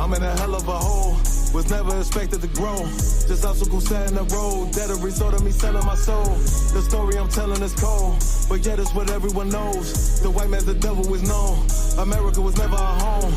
I'm in a hell of a hole. Was never expected to grow. Just obstacle set in the road. That a result of me selling my soul. The story I'm telling is cold, but yet it's what everyone knows. The white man's the devil is known. America was never our home.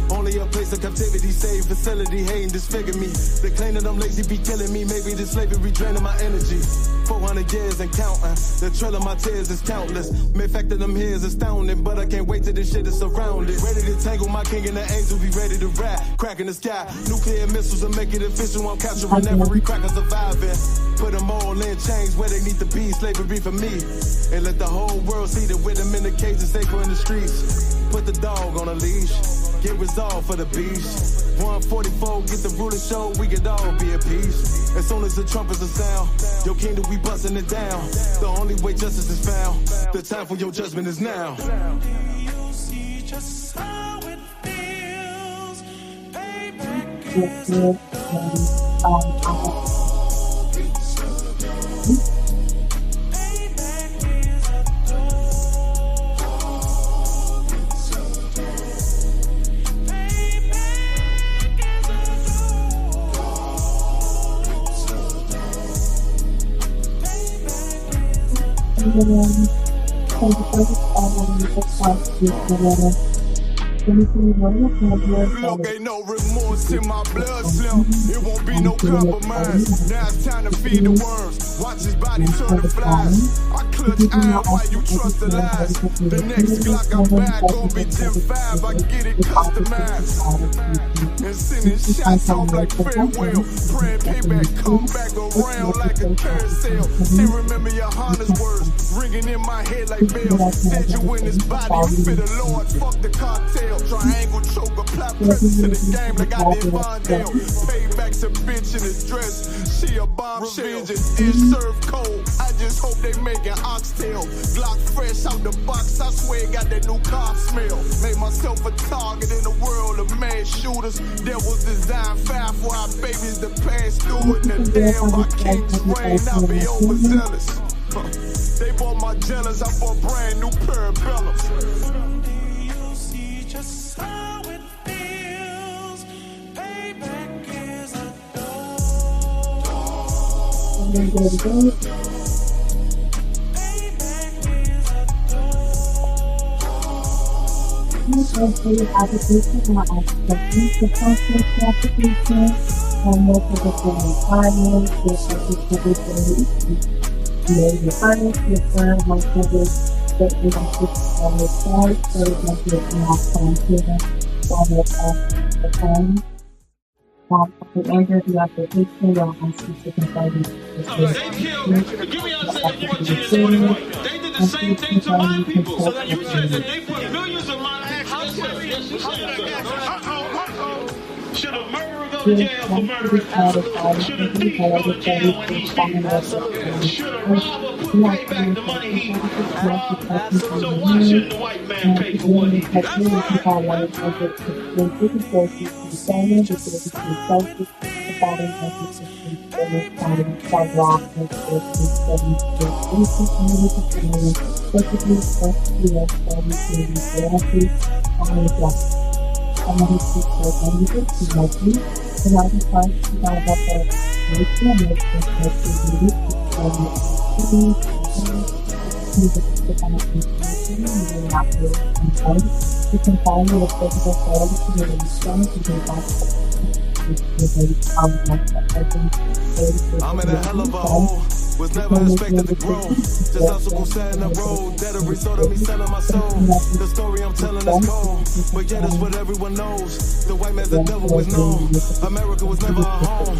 Only a place of captivity, safe facility, hating, disfigure me. They claim that I'm lazy, be killing me. Maybe the slavery draining my energy. 400 years and counting. The trail of my tears is countless. Main fact that I'm here is astounding, but I can't wait till this shit is surrounded. Ready to tangle my king and the angel, be ready to rap. Crack in the sky, nuclear missiles and make it official. I'm capturing every cracker surviving. Put them all in chains where they need to be. Slavery for me. And let the whole world see that with them in the cage is safer in the streets. Put the dog on a leash. Get resolved for the beast. 144, get the ruler show, we could all be at peace. As soon as the trumpets are sound, your kingdom we busting it down. The only way justice is found, the time for your judgment is now. You see just how it feels. Payback is a Look, ain't no remorse in my blood slim. It won't be no compromise. Now it's time to feed the worms. Watch his body turn to flies. I clutch iron while you trust the lies. The next Glock I'm back gon' be Gen 5. I get it customized. And sending shots off like farewell. Praying payback come back around like a carousel. Still remember Yahanna's words ringing in my head like bells. Said you in his body, you fit the Lord. Fuck the cartel. Triangle choke, apply pressure to the game like I did Vondale. Payback's a bitch in his dress. She a bombshell. Revenge is served cold. I just hope they making oxtail. Glock fresh out the box. I swear it got that new car smell. Made myself a target in the world of mad shooters. There was design fire for our babies to pass through it. And damn, my king's reign, I'll be overzealous. They bought my jealous, I bought brand new parabellums. You see just how it feels. Payback is a Payback is a application or application, the concept application, and more predictable requirements, the finance, the firm, my service, that we can put on the site, so it might be a more content, the phone. At the end of the application, you'll ask you to confirm give me a second. They did the same thing to my people. So that you said that they put millions of my actions. Should a murderer go to jail for murdering? Should a thief go to jail when he steals? Should a robber pay back the money he robbed? So why shouldn't the white man pay for what he did? That's I'm in a hell of a hole. Was never expected to grow. Just obstacle set in the road. That a result of me selling my soul. The story I'm telling is cold, but yet it's what everyone knows. The white man's the devil is known. America was never our home.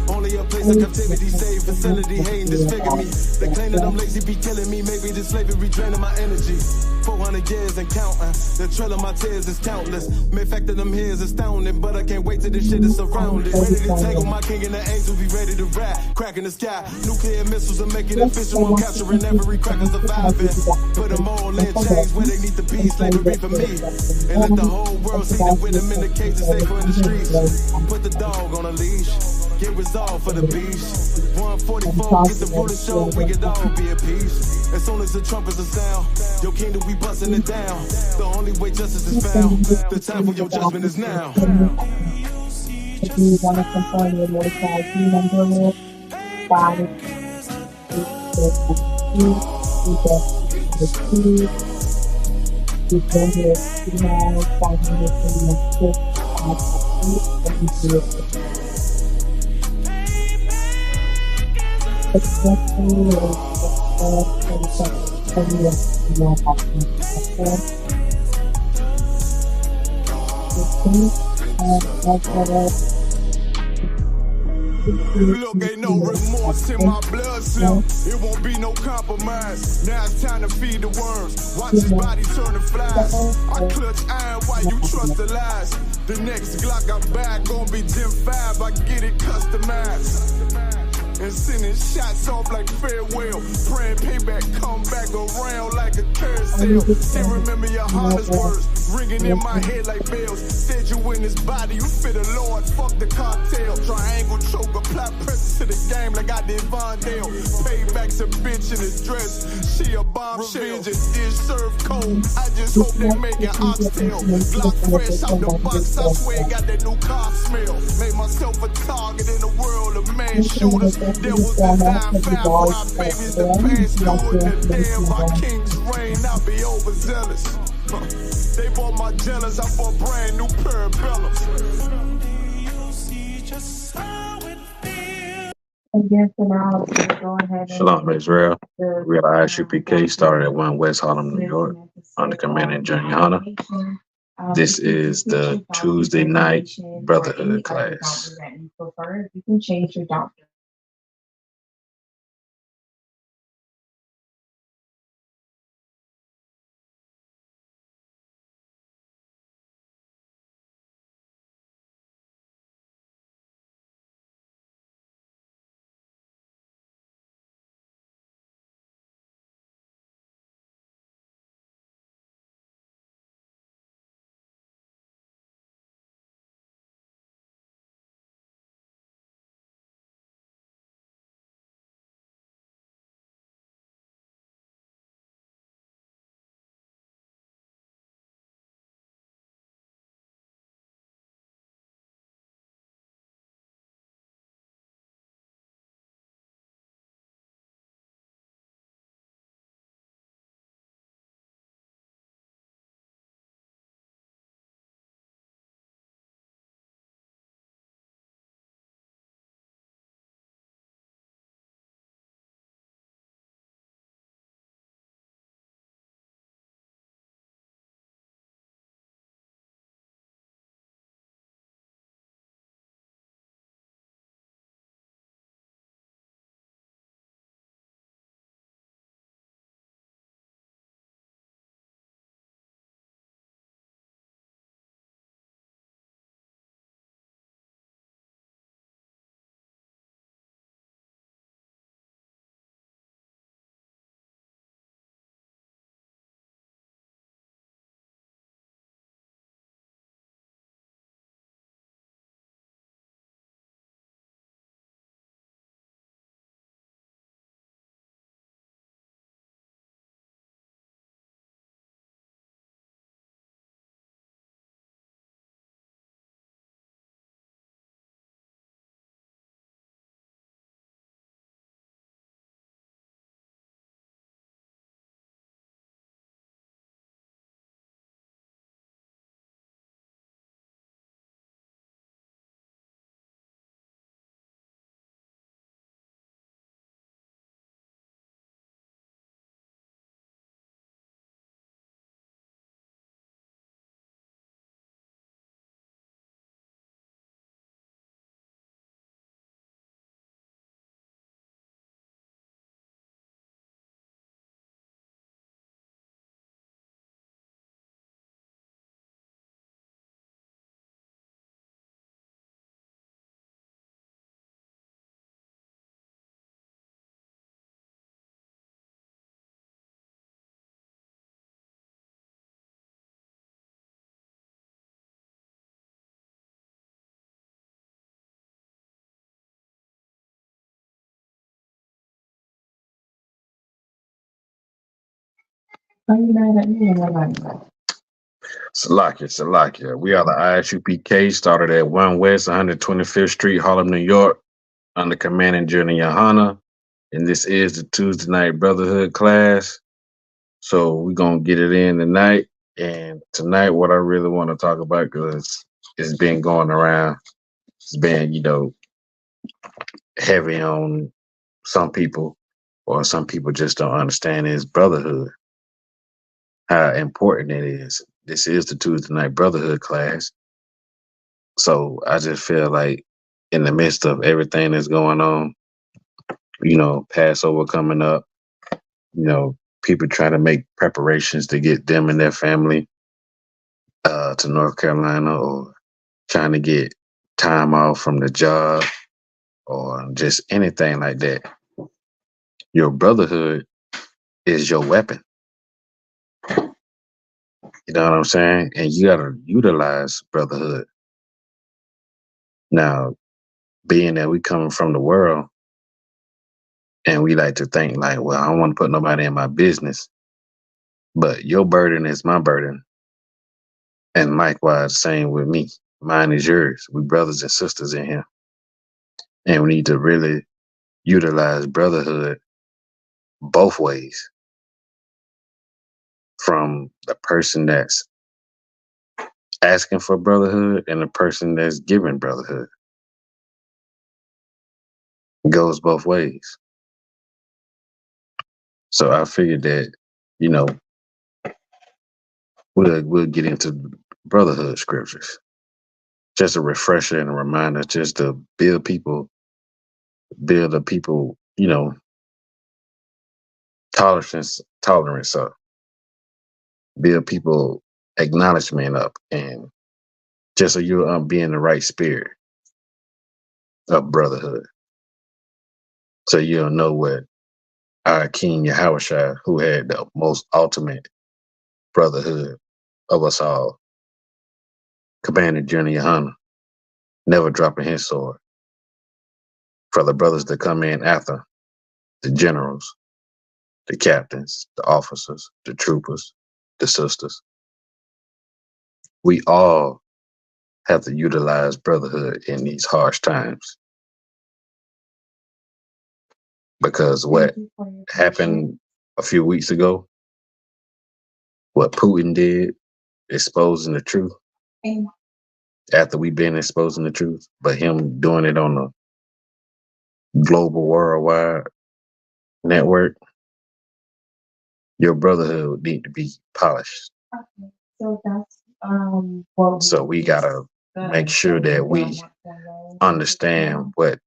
Only a place of captivity, safe facility, hating, disfigure me. They claim that I'm lazy, be killing me. Maybe the slavery draining my energy. 400 years and counting. The trail of my tears is countless. Main fact that I'm here is astounding, but I can't wait till this shit is surrounded. Ready to tangle my king and the angel, be ready to rap. Crack in the sky, nuclear missiles and make it official. I'm capturing every cracker surviving. Put them all in chains where they need to be. Slavery for me. And let the whole world see that with them in the cage is safer in the streets. Put the dog on a leash. Get resolved for the beast. 144, get the ruler show, we could all be at peace. As soon as the trumpets are sound, your kingdom we busting it down. The only way justice is found, the time for your judgment is now. If you want to confirm your notified ID number with 5, 8, 4, 2, you just the 2, you can hear 29, 536, 558, and you do it. Exactly, or Look, ain't no remorse in my blood slip. It won't be no compromise. Now it's time to feed the worms. Watch his body turn to flies. I clutch iron while you trust the lies. The next Glock I'm back gon' be Gen 5. I get it customized. And sending shots off like farewell. Praying payback come back around like a carousel. Still remember Yahanna's words ringing in my head like bells. Said you in his body, you fit a Lord, fuck the cartel. Triangle choke, apply pressure to the game like I did Vondale. Payback's a bitch in his dress, she a bombshell. Revenge is dish served cold, I just hope they make an oxtail. Glock fresh out the box, I swear got that new car smell. Made myself a target in the world of man shooters. There was a 9-5 for our babies that passed through it. The damn my king's reign, I be overzealous. They bought my jealous, I bought brand new parabellums. again, for now, go ahead and Shalom, Israel. We are Isupk, started at 1 West Harlem, New York, under Commanding General Yahanna. This is the Tuesday night Brotherhood class. You can change your doctor. Are you mad at me or am I mad? Salakia. We are the Isupk, started at 1 West 125th Street, Harlem, New York, under Commanding General Yahanna. And this is the Tuesday night Brotherhood class. So we're going to get it in tonight. And tonight, what I really want to talk about, because it's been going around, it's been, heavy on some people, or some people just don't understand, is brotherhood, how important it is. This is the Tuesday night Brotherhood class. So I just feel like in the midst of everything that's going on, Passover coming up, people trying to make preparations to get them and their family to North Carolina, or trying to get time off from the job, or just anything like that. Your brotherhood is your weapon. You know what I'm saying? And you got to utilize brotherhood. Now, being that we coming from the world, and we like to think like, well, I don't want to put nobody in my business, but your burden is my burden. And likewise, same with me. Mine is yours. We brothers and sisters in here. And we need to really utilize brotherhood both ways. From the person that's asking for brotherhood and the person that's giving brotherhood. It goes both ways. So I figured that, we'll get into brotherhood scriptures. Just a refresher and a reminder, just to build the people, tolerance up, build people acknowledgement up, and just so you'll be in the right spirit of brotherhood. So you'll know what our King Yahushua, who had the most ultimate brotherhood of us all, Commanding General Yahanna, never dropping his sword for the brothers that come in after, the generals, the captains, the officers, the troopers, the sisters. We all have to utilize brotherhood in these harsh times. Because what happened a few weeks ago, what Putin did, exposing the truth, after we've been exposing the truth, but him doing it on a global, worldwide network, your brotherhood would need to be polished. Okay, so that's So we gotta make sure that we understand what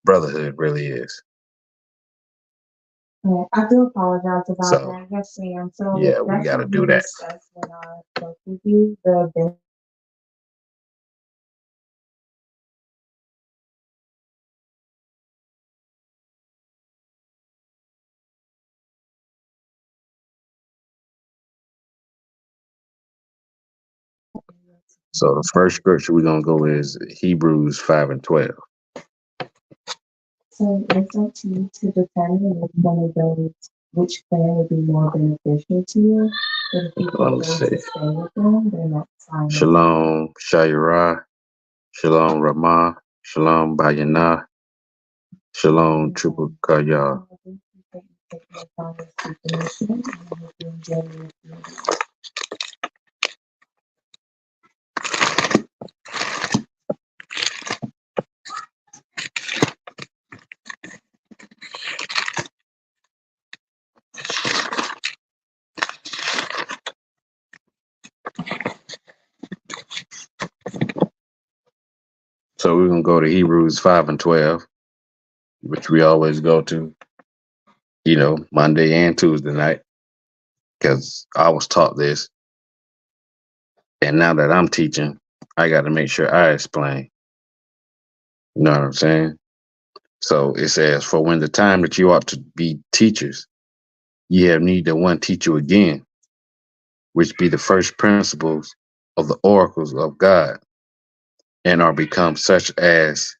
brotherhood really is. I do apologize about that. Yes, ma'am. So yeah, we gotta do that. When I spoke with you, the So the first scripture we're gonna go is Hebrews 5:12. So it's up to you to determine which one of those, which plan would be more beneficial to you. But if you choose to stay with them, then that's fine. Shalom Shayara, Shalom Ramah, Shalom Bayana, Shalom Triple Kaya. So we're gonna go to Hebrews 5:12, which we always go to, Monday and Tuesday night, because I was taught this. And now that I'm teaching, I got to make sure I explain. You know what I'm saying? So it says, for when the time that you ought to be teachers, ye have need that one teach you again, which be the first principles of the oracles of God, and are become such as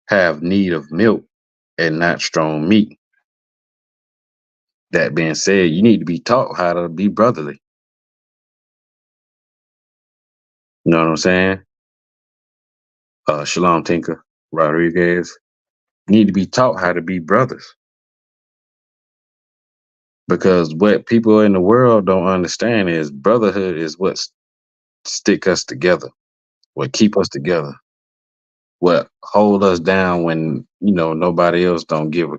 have need of milk and not strong meat. That being said, you need to be taught how to be brotherly. You know what I'm saying? Shalom Tinker, Rodriguez, need to be taught how to be brothers. Because what people in the world don't understand is brotherhood is what stick us together, what keep us together, what hold us down when, nobody else don't give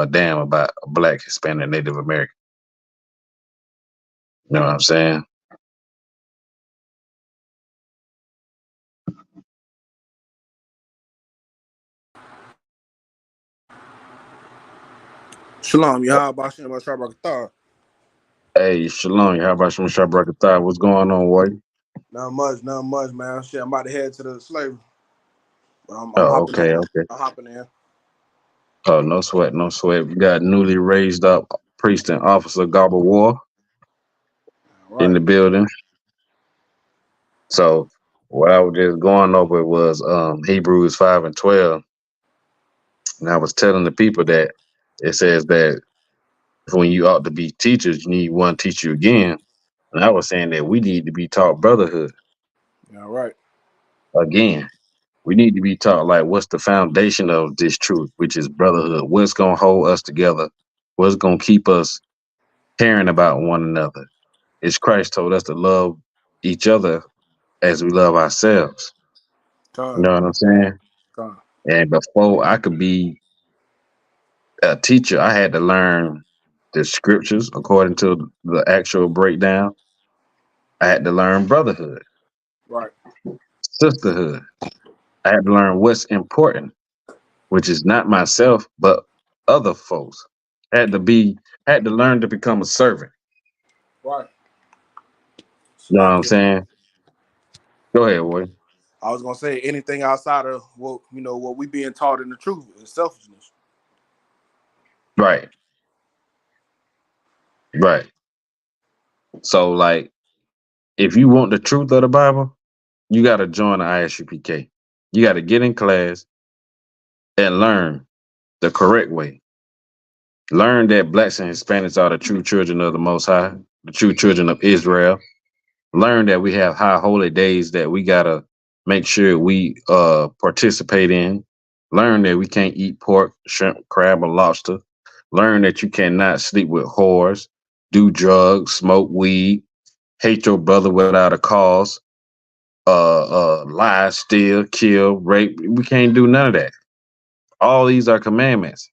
a damn about a Black, Hispanic, Native American. You know what I'm saying? Shalom, Yahanna, Bashem, Bashem, Hey, Shalom, how about some Shabrakatah? What's going on, White? not much, man. Shit, I'm about to head to the slavery, but I'm Oh, hopping okay, in. okay. I'm hopping in. Oh, no sweat, no sweat. We got newly raised up priest and officer Gobble War All in right, the building. So what I was just going over was Hebrews 5:12. And I was telling the people that it says that when you ought to be teachers, you need one teach you again. And I was saying that we need to be taught brotherhood all right, again. We need to be taught like what's the foundation of this truth, which is brotherhood. What's gonna hold us together? What's gonna keep us caring about one another? It's Christ told us to love each other as we love ourselves. You time, know what I'm saying? time. And before I could be a teacher, I had to learn the scriptures according to the actual breakdown. I had to learn brotherhood, Right, sisterhood. I had to learn what's important, which is not myself, but other folks. I had to learn to become a servant. right. You know what Salaki. I'm saying? Go ahead, boy. I was gonna say anything outside of what we being taught in the truth is selfishness. Right, right. So like if you want the truth of the Bible, you gotta join the ISUPK. You gotta get in class and learn the correct way. Learn that blacks and Hispanics are the true children of the Most High, the true children of Israel. Learn that we have high holy days that we gotta make sure we participate in. Learn that we can't eat pork, shrimp, crab, or lobster. Learn that you cannot sleep with whores, do drugs, smoke weed, hate your brother without a cause, lie, steal, kill, rape. We can't do none of that. All these are commandments.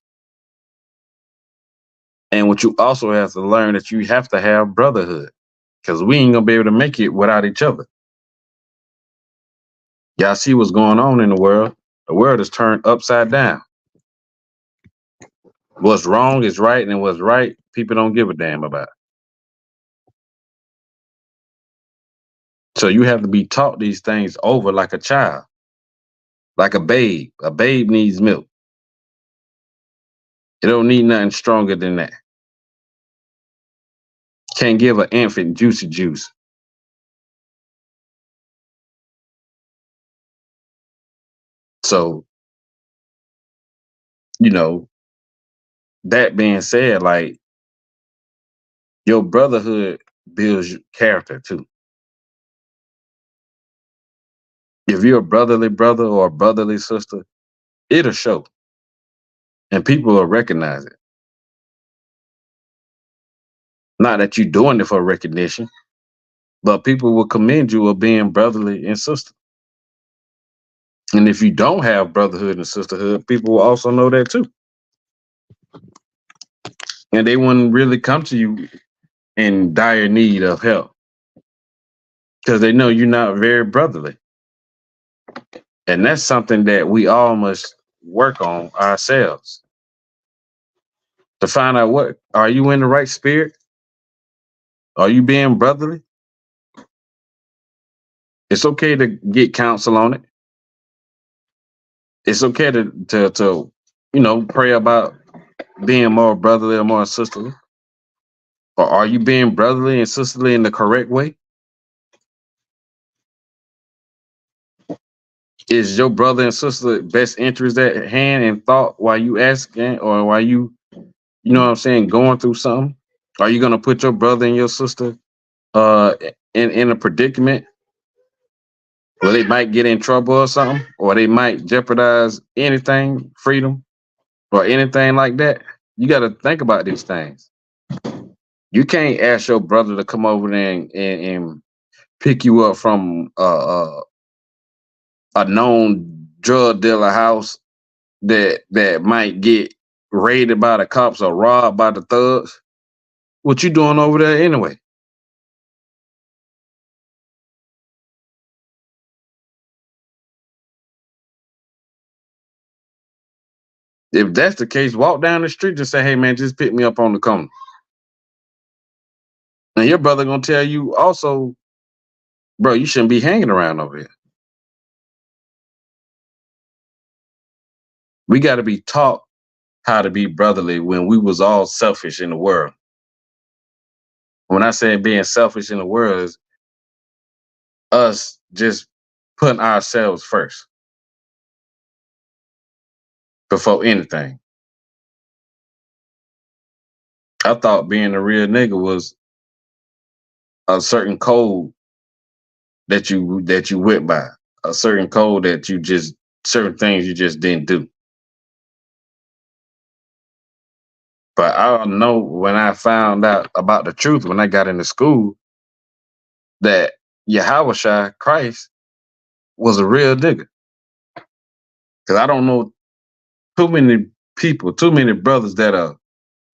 And what you also have to learn that you have to have brotherhood because we ain't gonna be able to make it without each other. Y'all see what's going on in the world? The world is turned upside down. What's wrong is right, and what's right, people don't give a damn about. So you have to be taught these things over like a child, like a babe. A babe needs milk. It don't need nothing stronger than that. Can't give an infant juicy juice. So, you know, that being said, like your brotherhood builds character too. If you're a brotherly brother or a brotherly sister, it'll show and people will recognize it. Not that you're doing it for recognition, but people will commend you of being brotherly and sister. And if you don't have brotherhood and sisterhood, people will also know that too. And they wouldn't really come to you in dire need of help because they know you're not very brotherly. And that's something that we all must work on ourselves to find out what are you in the right spirit? Are you being brotherly? It's okay to get counsel on it. It's okay to pray about being more brotherly or more sisterly. Or are you being brotherly and sisterly in the correct way? Is your brother and sister best interest at hand and thought while you asking or while you know what I'm saying, going through something? Are you gonna put your brother and your sister in a predicament Well, they might get in trouble or something, or they might jeopardize anything, freedom, or anything like that. You got to think about these things. You can't ask your brother to come over there and pick you up from a known drug dealer house that might get raided by the cops or robbed by the thugs. What you doing over there anyway? If that's the case, walk down the street and say, "Hey man, just pick me up on the corner." And your brother gonna tell you also, "Bro, you shouldn't be hanging around over here." We got to be taught how to be brotherly when we was all selfish in the world. When I say being selfish in the world is us just putting ourselves first before anything. I thought being a real nigga was a certain code that you went by, a certain code that you just certain things you just didn't do. But I know when I found out about the truth when I got into school that Yahushua Christ was a real nigga. Cause I don't know too many people, too many brothers that are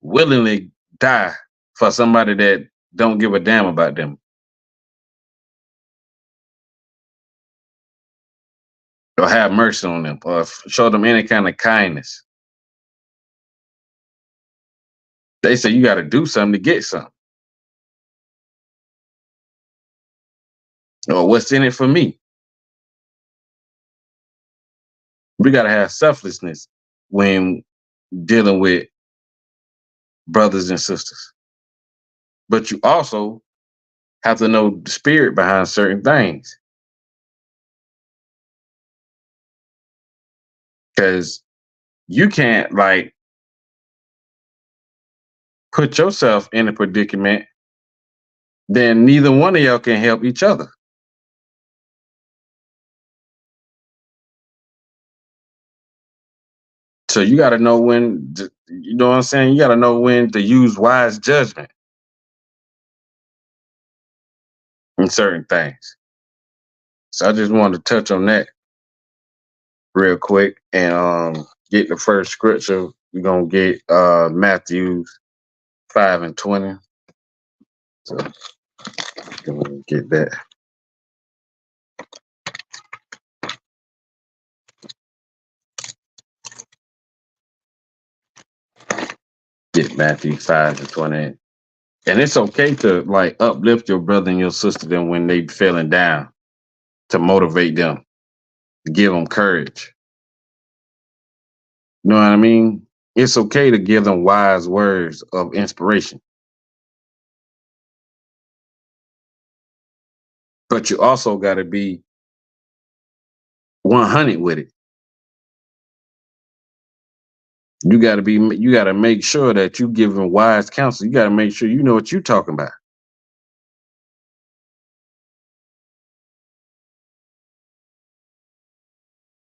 willingly die for somebody that don't give a damn about them or have mercy on them or show them any kind of kindness. They say you got to do something to get something. Or what's in it for me? We got to have selflessness when dealing with brothers and sisters. But you also have to know the spirit behind certain things. Because you can't like put yourself in a predicament, then neither one of y'all can help each other. So you got to know when, you know what I'm saying? You got to know when to use wise judgment in certain things. So I just wanted to touch on that real quick and get the first scripture. We're going to get Matthew 5:20. So gonna get that. Get Matthew 5:20. And it's okay to like uplift your brother and your sister then when they feeling down, to motivate them, to give them courage. You know what I mean? It's okay to give them wise words of inspiration. But you also got to be 100 with it. You got to make sure that you give them wise counsel. You got to make sure you know what you're talking about.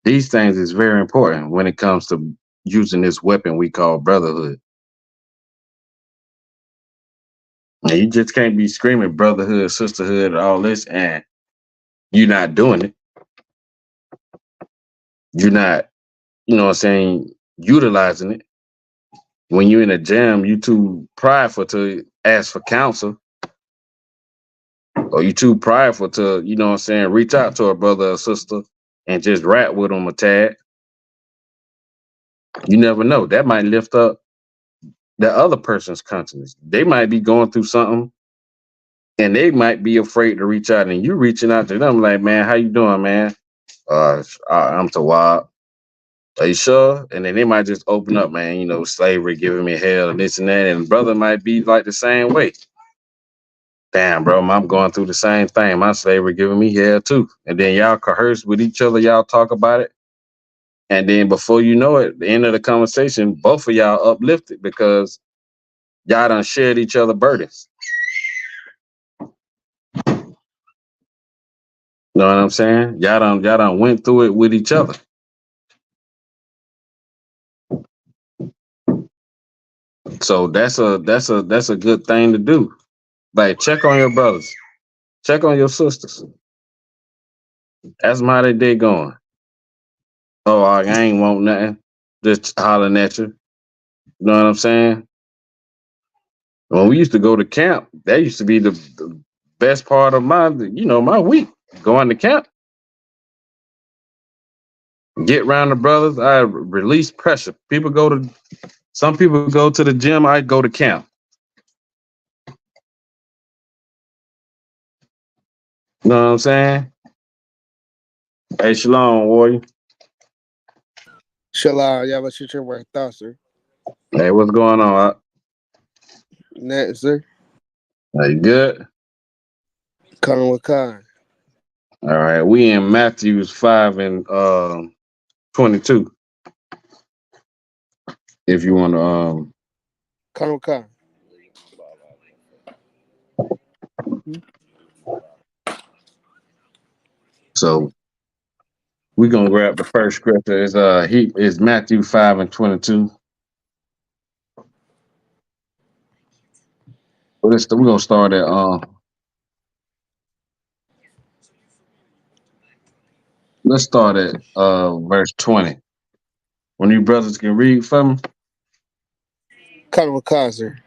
These things is very important when it comes to using this weapon we call brotherhood. And you just can't be screaming brotherhood, sisterhood, and all this, and you're not doing it. You're not, you know what I'm saying, utilizing it. When you're in a jam, you too prideful to ask for counsel. Or you too prideful to, you know what I'm saying, reach out to a brother or sister and just rap with them a tad. You never know. That might lift up the other person's conscience. They might be going through something and they might be afraid to reach out, and you reaching out to them like, man, how you doing, man? I'm Tawab. Are you sure? And then they might just open up, man, you know, slavery giving me hell and this and that. And brother might be like the same way. Damn, bro, I'm going through the same thing. My slavery giving me hell too. And then y'all converse with each other, y'all talk about it. And then before you know it, the end of the conversation, both of y'all uplifted because y'all done shared each other burdens. You know what I'm saying? Y'all done went through it with each other. So that's a good thing to do. Like, check on your brothers, check on your sisters. Ask them how they day going. Oh, I ain't want nothing. Just hollering at you. You know what I'm saying? When we used to go to camp, that used to be the best part of my week. Going to camp, get around the brothers. I release pressure. Some people go to the gym. I go to camp. You know what I'm saying? Hey, shalom, warrior. Shalom, y'all about your work thought, sir. Hey, what's going on? Net, sir. Hey, good? Con with Con. All right, we in Matthews 5 and 22. If you want to, Con with Con. so we're gonna grab the first scripture. It's Matthew 5 and 22. We're gonna start at let's start at verse 20. When you brothers can read for me. Con with Con, sir.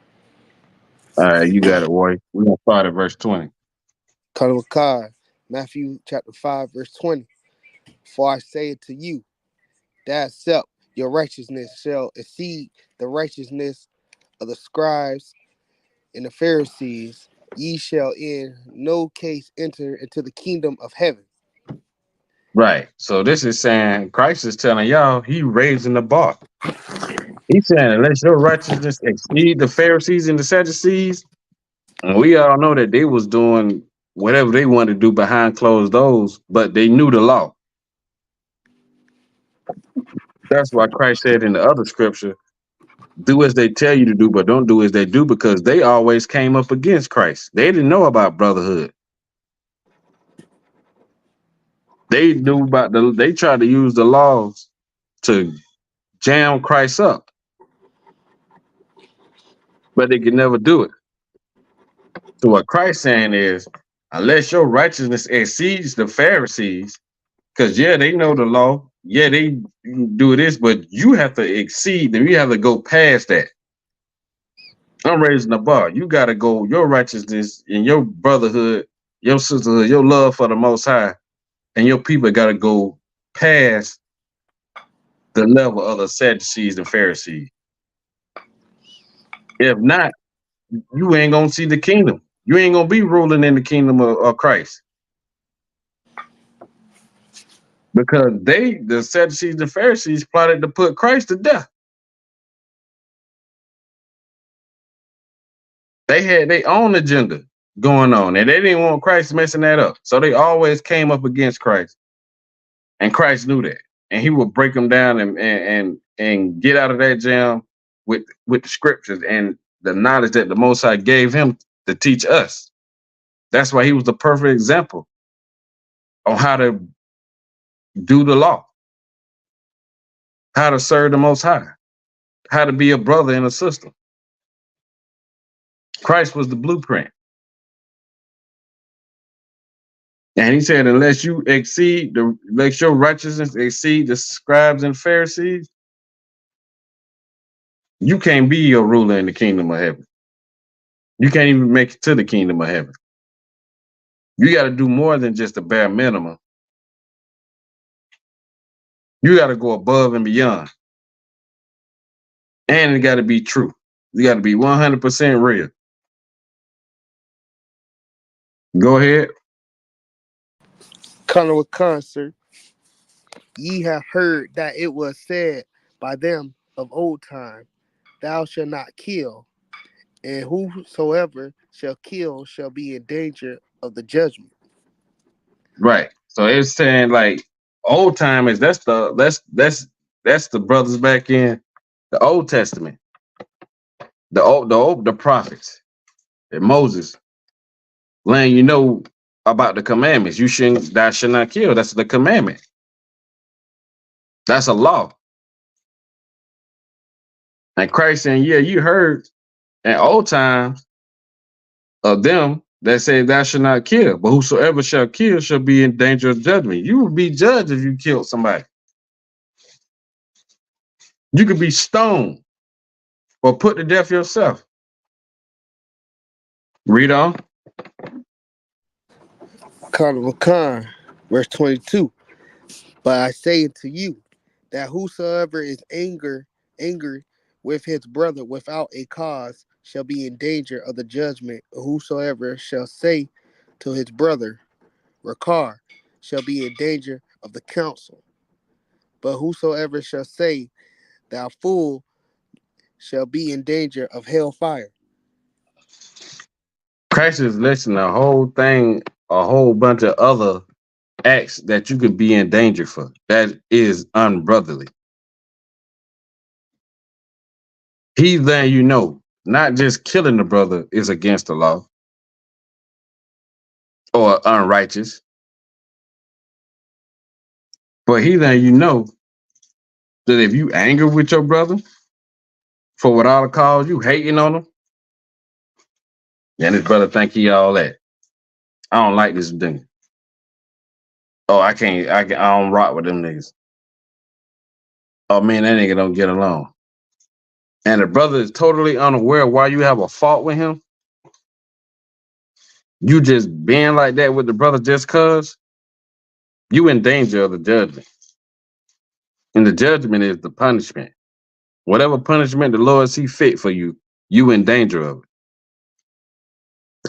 All right, you got it, Warrior. We're gonna start at verse 20. Con with Con. Matthew chapter 5, verse 20. For I say to you, that except your righteousness shall exceed the righteousness of the scribes and the Pharisees, ye shall in no case enter into the kingdom of heaven. Right. So this is saying Christ is telling y'all he raising the bar. He's saying unless your righteousness exceed the Pharisees and the Sadducees, and we all know that they was doing whatever they wanted to do behind closed doors, but they knew the law. That's why Christ said in the other scripture, do as they tell you to do, but don't do as they do, because they always came up against Christ. They didn't know about brotherhood. They knew about they tried to use the laws to jam Christ up, but they could never do it. So what Christ saying is, unless your righteousness exceeds the Pharisees, because they know the law, they do this, but you have to exceed them. You have to go past that. I'm raising the bar. You got to go your righteousness and your brotherhood, your sisterhood, your love for the Most High, and your people got to go past the level of the Sadducees and Pharisees. If not, you ain't gonna see the kingdom. You ain't gonna be ruling in the kingdom of Christ. Because the Sadducees and Pharisees plotted to put Christ to death. They had their own agenda going on, and they didn't want Christ messing that up. So they always came up against Christ. And Christ knew that. And he would break them down and get out of that jam with the scriptures and the knowledge that the Most High gave him to teach us. That's why he was the perfect example on how to do the law, how to serve the Most High, how to be a brother and a sister. Christ was the blueprint. And he said, unless your righteousness exceed the scribes and Pharisees, you can't be a ruler in the kingdom of heaven. You can't even make it to the kingdom of heaven. You got to do more than just the bare minimum. You got to go above and beyond. And it got to be true. You got to be 100% real. Go ahead. Con with Con, sir. Ye have heard that it was said by them of old time, thou shalt not kill, and whosoever shall kill shall be in danger of the judgment. Right. So it's saying like old timers, that's the brothers back in the Old Testament. The prophets. And Moses letting you know about the commandments. Thou shalt not kill. That's the commandment. That's a law. And Christ saying, yeah, you heard in old times of them that say thou shalt not kill, but whosoever shall kill shall be in danger of judgment. You will be judged if you killed somebody. You could be stoned or put to death yourself. Read on. Khan, verse 22. But I say unto you that whosoever is angry with his brother without a cause shall be in danger of the judgment. Whosoever shall say to his brother, Rakar, shall be in danger of the council. But whosoever shall say, Thou fool, shall be in danger of hellfire. Christ is listing a whole thing, a whole bunch of other acts that you could be in danger for. That is unbrotherly. He letting you know, not just killing the brother is against the law or unrighteous, but he letting you know that if you anger with your brother for without a cause, you hating on him, and his brother think he all that. I don't like this thing. Oh, I don't rock with them niggas. Oh man, that nigga don't get along. And the brother is totally unaware why you have a fault with him. You just being like that with the brother just cause you in danger of the judgment. And the judgment is the punishment. Whatever punishment the Lord see fit for you, you in danger of it.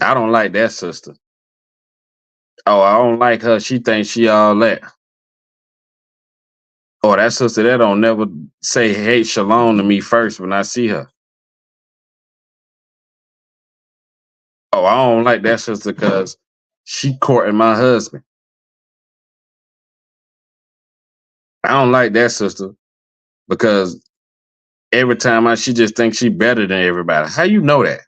I don't like that sister. Oh, I don't like her. She thinks she all that. Oh, that sister that don't never say hey shalom to me first when I see her. Oh, I don't like that sister because she courting my husband. I don't like that sister because every time she just thinks she better than everybody. How you know that?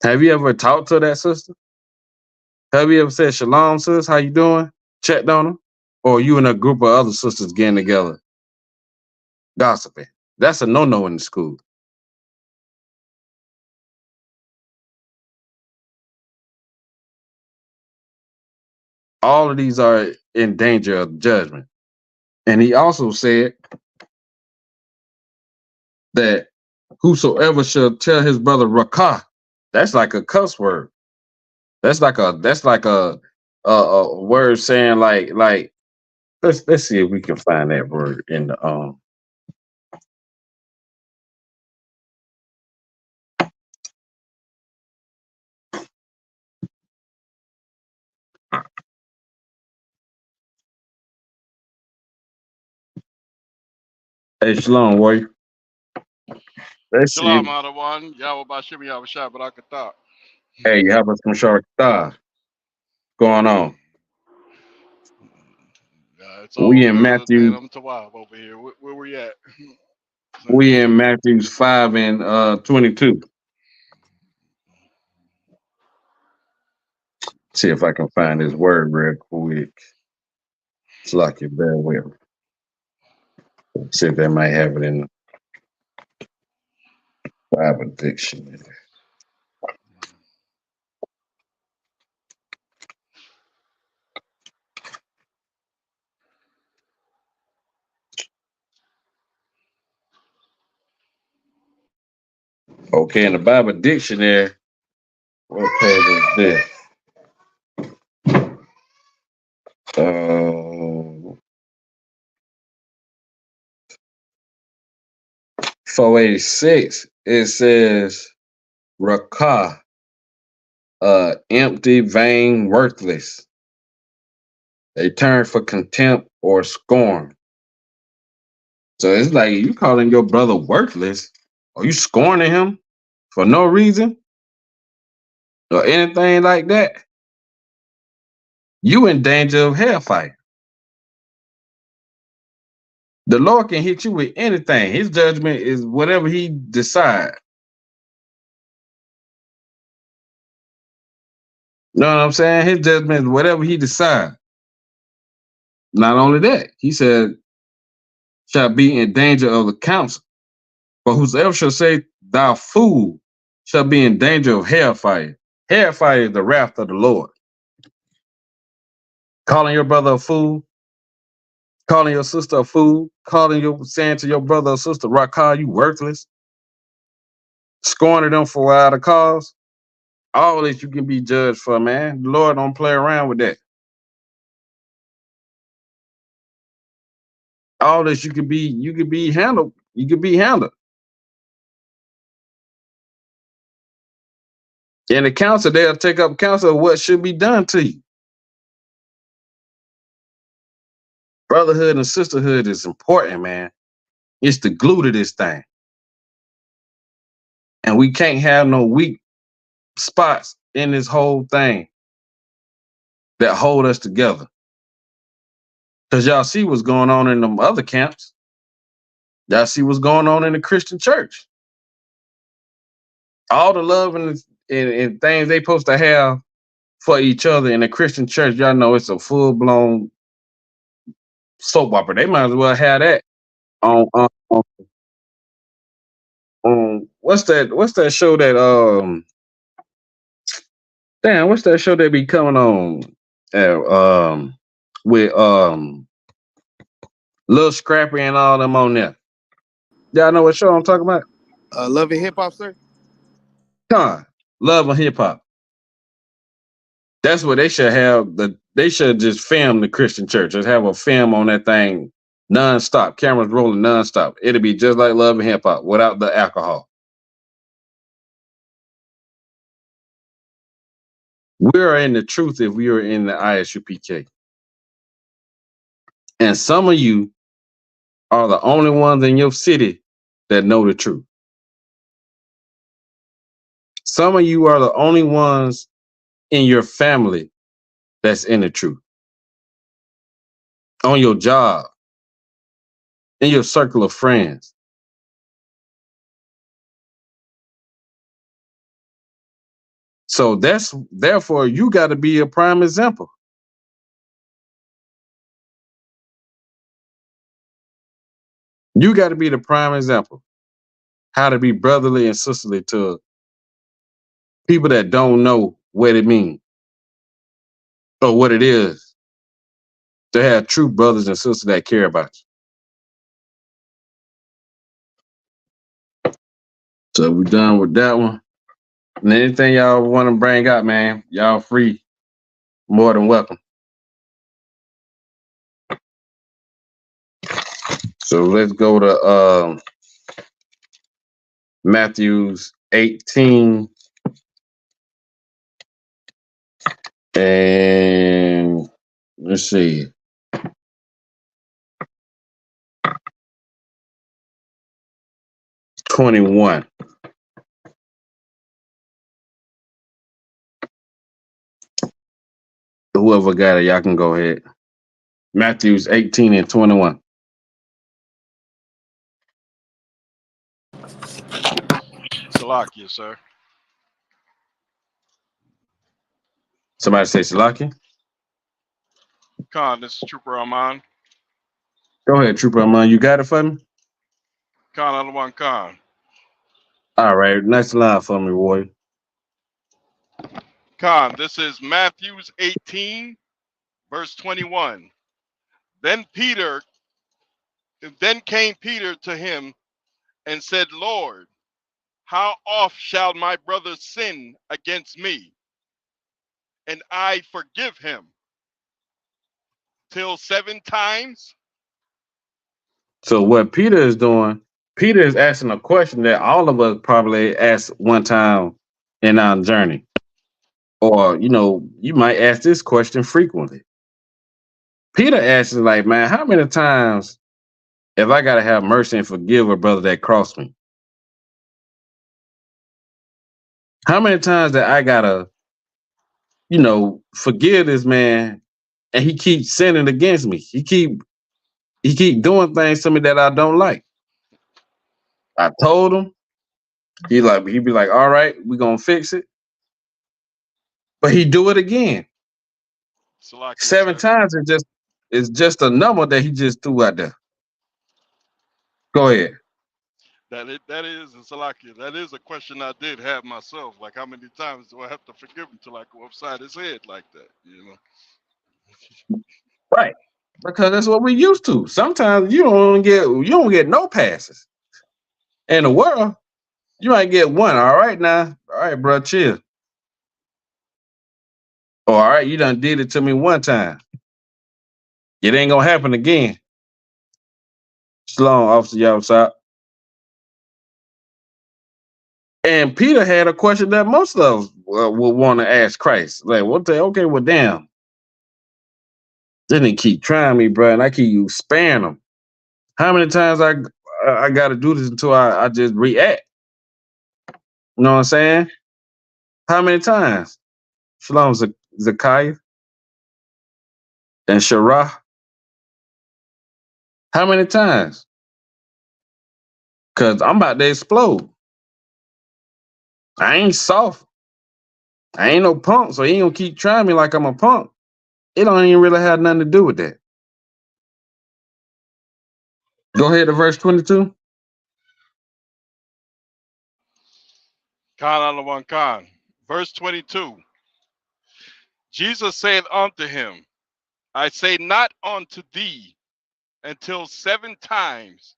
Have you ever talked to that sister? Have you ever said shalom, sis? How you doing? Checked on her? Or you and a group of other sisters getting together gossiping? That's a no-no in the school. All of these are in danger of judgment. And he also said that whosoever shall tell his brother rakah, that's like a cuss word. That's like a word saying like let's see if we can find that word in the Hey Shalom, warrior. Let's Shalom, see. Adawan. Yahweh Bashim Yahweh Shah Barakatah. Hey, how about some short going on? It's all We in good. Matthew. I'm Tawab over here. Where we at? We in Matthew 5 and 22. See if I can find this word real quick. It's like you bear with me. See if they might have it in the Bible dictionary. Okay, in the Bible dictionary, what page is this? 486. It says rakah, empty, vain, worthless. A term for contempt or scorn. So it's like you calling your brother worthless, or you scorning him for no reason or anything like that. You in danger of hellfire. The Lord can hit you with anything. His judgment is whatever he decides. You know what I'm saying? His judgment is whatever he decides. Not only that, he said, shall be in danger of the council. For whosoever shall say, thou fool, shall be in danger of hellfire. Hellfire is the wrath of the Lord. Calling your brother a fool, calling your sister a fool, saying to your brother or sister, Rakah, you worthless, scorning them for without a cause. All this you can be judged for, man. The Lord don't play around with that. All this you can be handled. You can be handled. In the council, they'll take up counsel of what should be done to you. Brotherhood and sisterhood is important, man. It's the glue to this thing. And we can't have no weak spots in this whole thing that hold us together. Because y'all see what's going on in them other camps. Y'all see what's going on in the Christian church. All the love and things they supposed to have for each other in the Christian church, y'all know it's a full-blown soap opera. They might as well have that on what's that show that what's that show that be coming on with Lil Scrappy and all them on there? Y'all know what show I'm talking about? Love and Hip Hop, sir. Love and Hip Hop. That's what they should have. They should just film the Christian church. Just have a film on that thing nonstop. Cameras rolling nonstop. It'll be just like Love and Hip Hop without the alcohol. We are in the truth if we are in the ISUPK. And some of you are the only ones in your city that know the truth. Some of you are the only ones in your family that's in the truth. On your job, in your circle of friends. So therefore you got to be a prime example. You got to be the prime example. How to be brotherly and sisterly to people that don't know what it means or what it is to have true brothers and sisters that care about you. So we're done with that one. And anything y'all want to bring up, man, y'all free, more than welcome. So let's go to Matthew's 18 and let's see. '21. Whoever got it, y'all can go ahead. Matthew's 18 and 21. Salakia, sir. Somebody say Salaki. Khan, this is Trooper Armand. Go ahead, Trooper Amon. You got it for me? Khan, Alawan Khan. All right. Nice line for me, boy. Khan, this is Matthew's 18, verse 21. Then came Peter to him and said, Lord, how oft shall my brother sin against me, and I forgive him? Till 7 times? So what Peter is doing, Peter is asking a question that all of us probably asked one time in our journey. Or, you might ask this question frequently. Peter asks like, man, how many times if I got to have mercy and forgive a brother that crossed me? How many times that I got to, forgive this man and he keeps sinning against me? He keep doing things to me that I don't like. I told him. He'd be like, all right, we're gonna fix it. But he do it again. Salakia, 7 sir. times is just a number that he just threw out there. Go ahead. That is Salakia. That is a question I did have myself. Like, how many times do I have to forgive him till I go upside his head like that? You know. Right. Because that's what we used to. Sometimes you don't get no passes. In the world, you might get one. All right now. All right, bro, chill. Oh, all right, you done did it to me one time. It ain't gonna happen again. Shalom, Officer Yawasop. And Peter had a question that most of us would want to ask Christ. Like, what the? Okay, well, damn. Then he keep trying me, bro, and I keep sparing him. How many times I got to do this until I just react? You know what I'm saying? How many times? Shalom, Zakiah and Shirah. How many times? Because I'm about to explode. I ain't soft. I ain't no punk, so he ain't gonna keep trying me like I'm a punk. It don't even really have nothing to do with that. Go ahead to verse 22. Khan on the one Khan. Verse 22. Jesus said unto him, I say not unto thee until 7 times,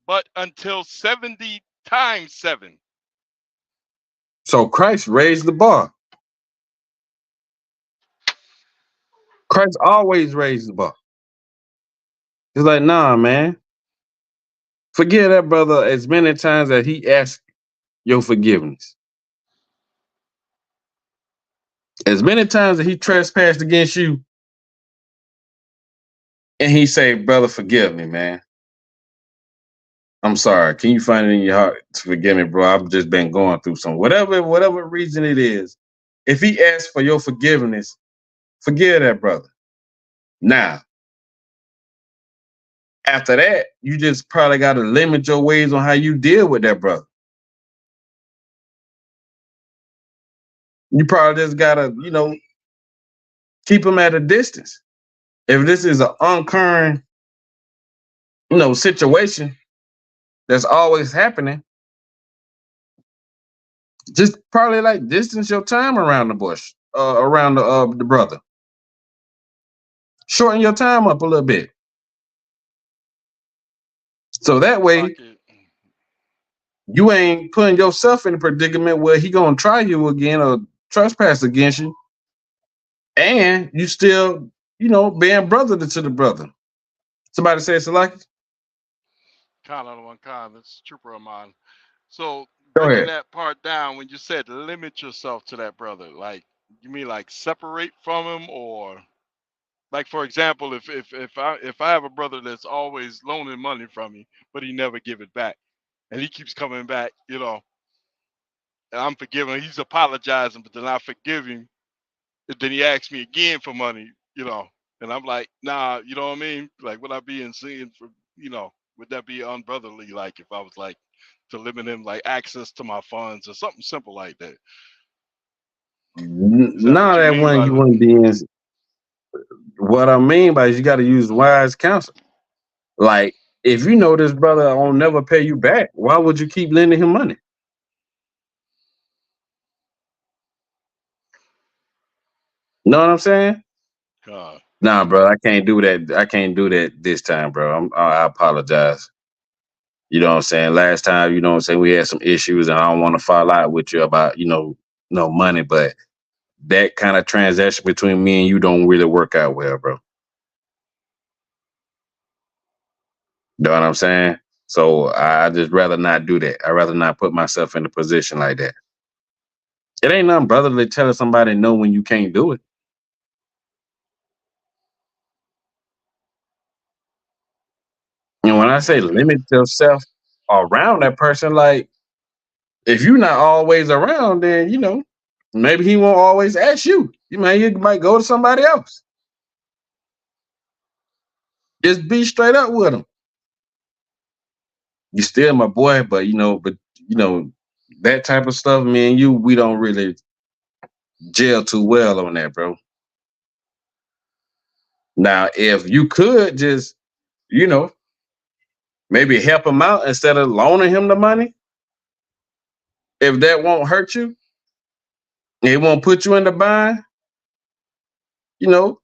but until 70 times 7. So Christ raised the bar. Christ always raised the bar. He's like, nah, man. Forgive that brother as many times as he asked your forgiveness. As many times that he trespassed against you, and he say, brother, forgive me, man. I'm sorry. Can you find it in your heart to forgive me, bro? I've just been going through some whatever reason it is. If he asks for your forgiveness, forgive that brother. Now, after that, you just probably got to limit your ways on how you deal with that brother. You probably just got to, keep him at a distance. If this is an uncurrent, situation that's always happening, just probably like distance your time around the bush, around the brother. Shorten your time up a little bit. So that way, you ain't putting yourself in a predicament where he gonna try you again or trespass against you, and you still, being brother to the brother. Somebody say Salaki? Khan on the one Khan. That's trooper of mine. So Go breaking ahead. that part down, when you said limit yourself to that brother, like you mean like separate from him, or like, for example, if I have a brother that's always loaning money from me, but he never give it back, and he keeps coming back, and I'm forgiving, he's apologizing, but then I forgive him, and then he asks me again for money, and I'm like, nah, you know what I mean? Like, would I be in sin for, would that be unbrotherly? Like, if I was like to limit him like access to my funds or something simple like that. Is that what None you of that mean one by you want to be in. What I mean by is you got to use wise counsel. Like, if you know this brother won't never pay you back, why would you keep lending him money? Know what I'm saying? Nah, bro, I can't do that. I can't do that this time, bro. I apologize. You know what I'm saying? Last time, we had some issues, and I don't want to fall out with you about, no money, but that kind of transaction between me and you don't really work out well, bro. Know what I'm saying? So I just rather not do that. I'd rather not put myself in a position like that. It ain't nothing brotherly telling somebody no when you can't do it. And when I say limit yourself around that person, like, if you're not always around, then maybe he won't always ask you. He might go to somebody else. Just be straight up with him. You still my boy, but that type of stuff, me and you, we don't really gel too well on that, bro. Now, if you could just, you know, maybe help him out instead of loaning him the money, if that won't hurt you, it won't put you in the bind, you know,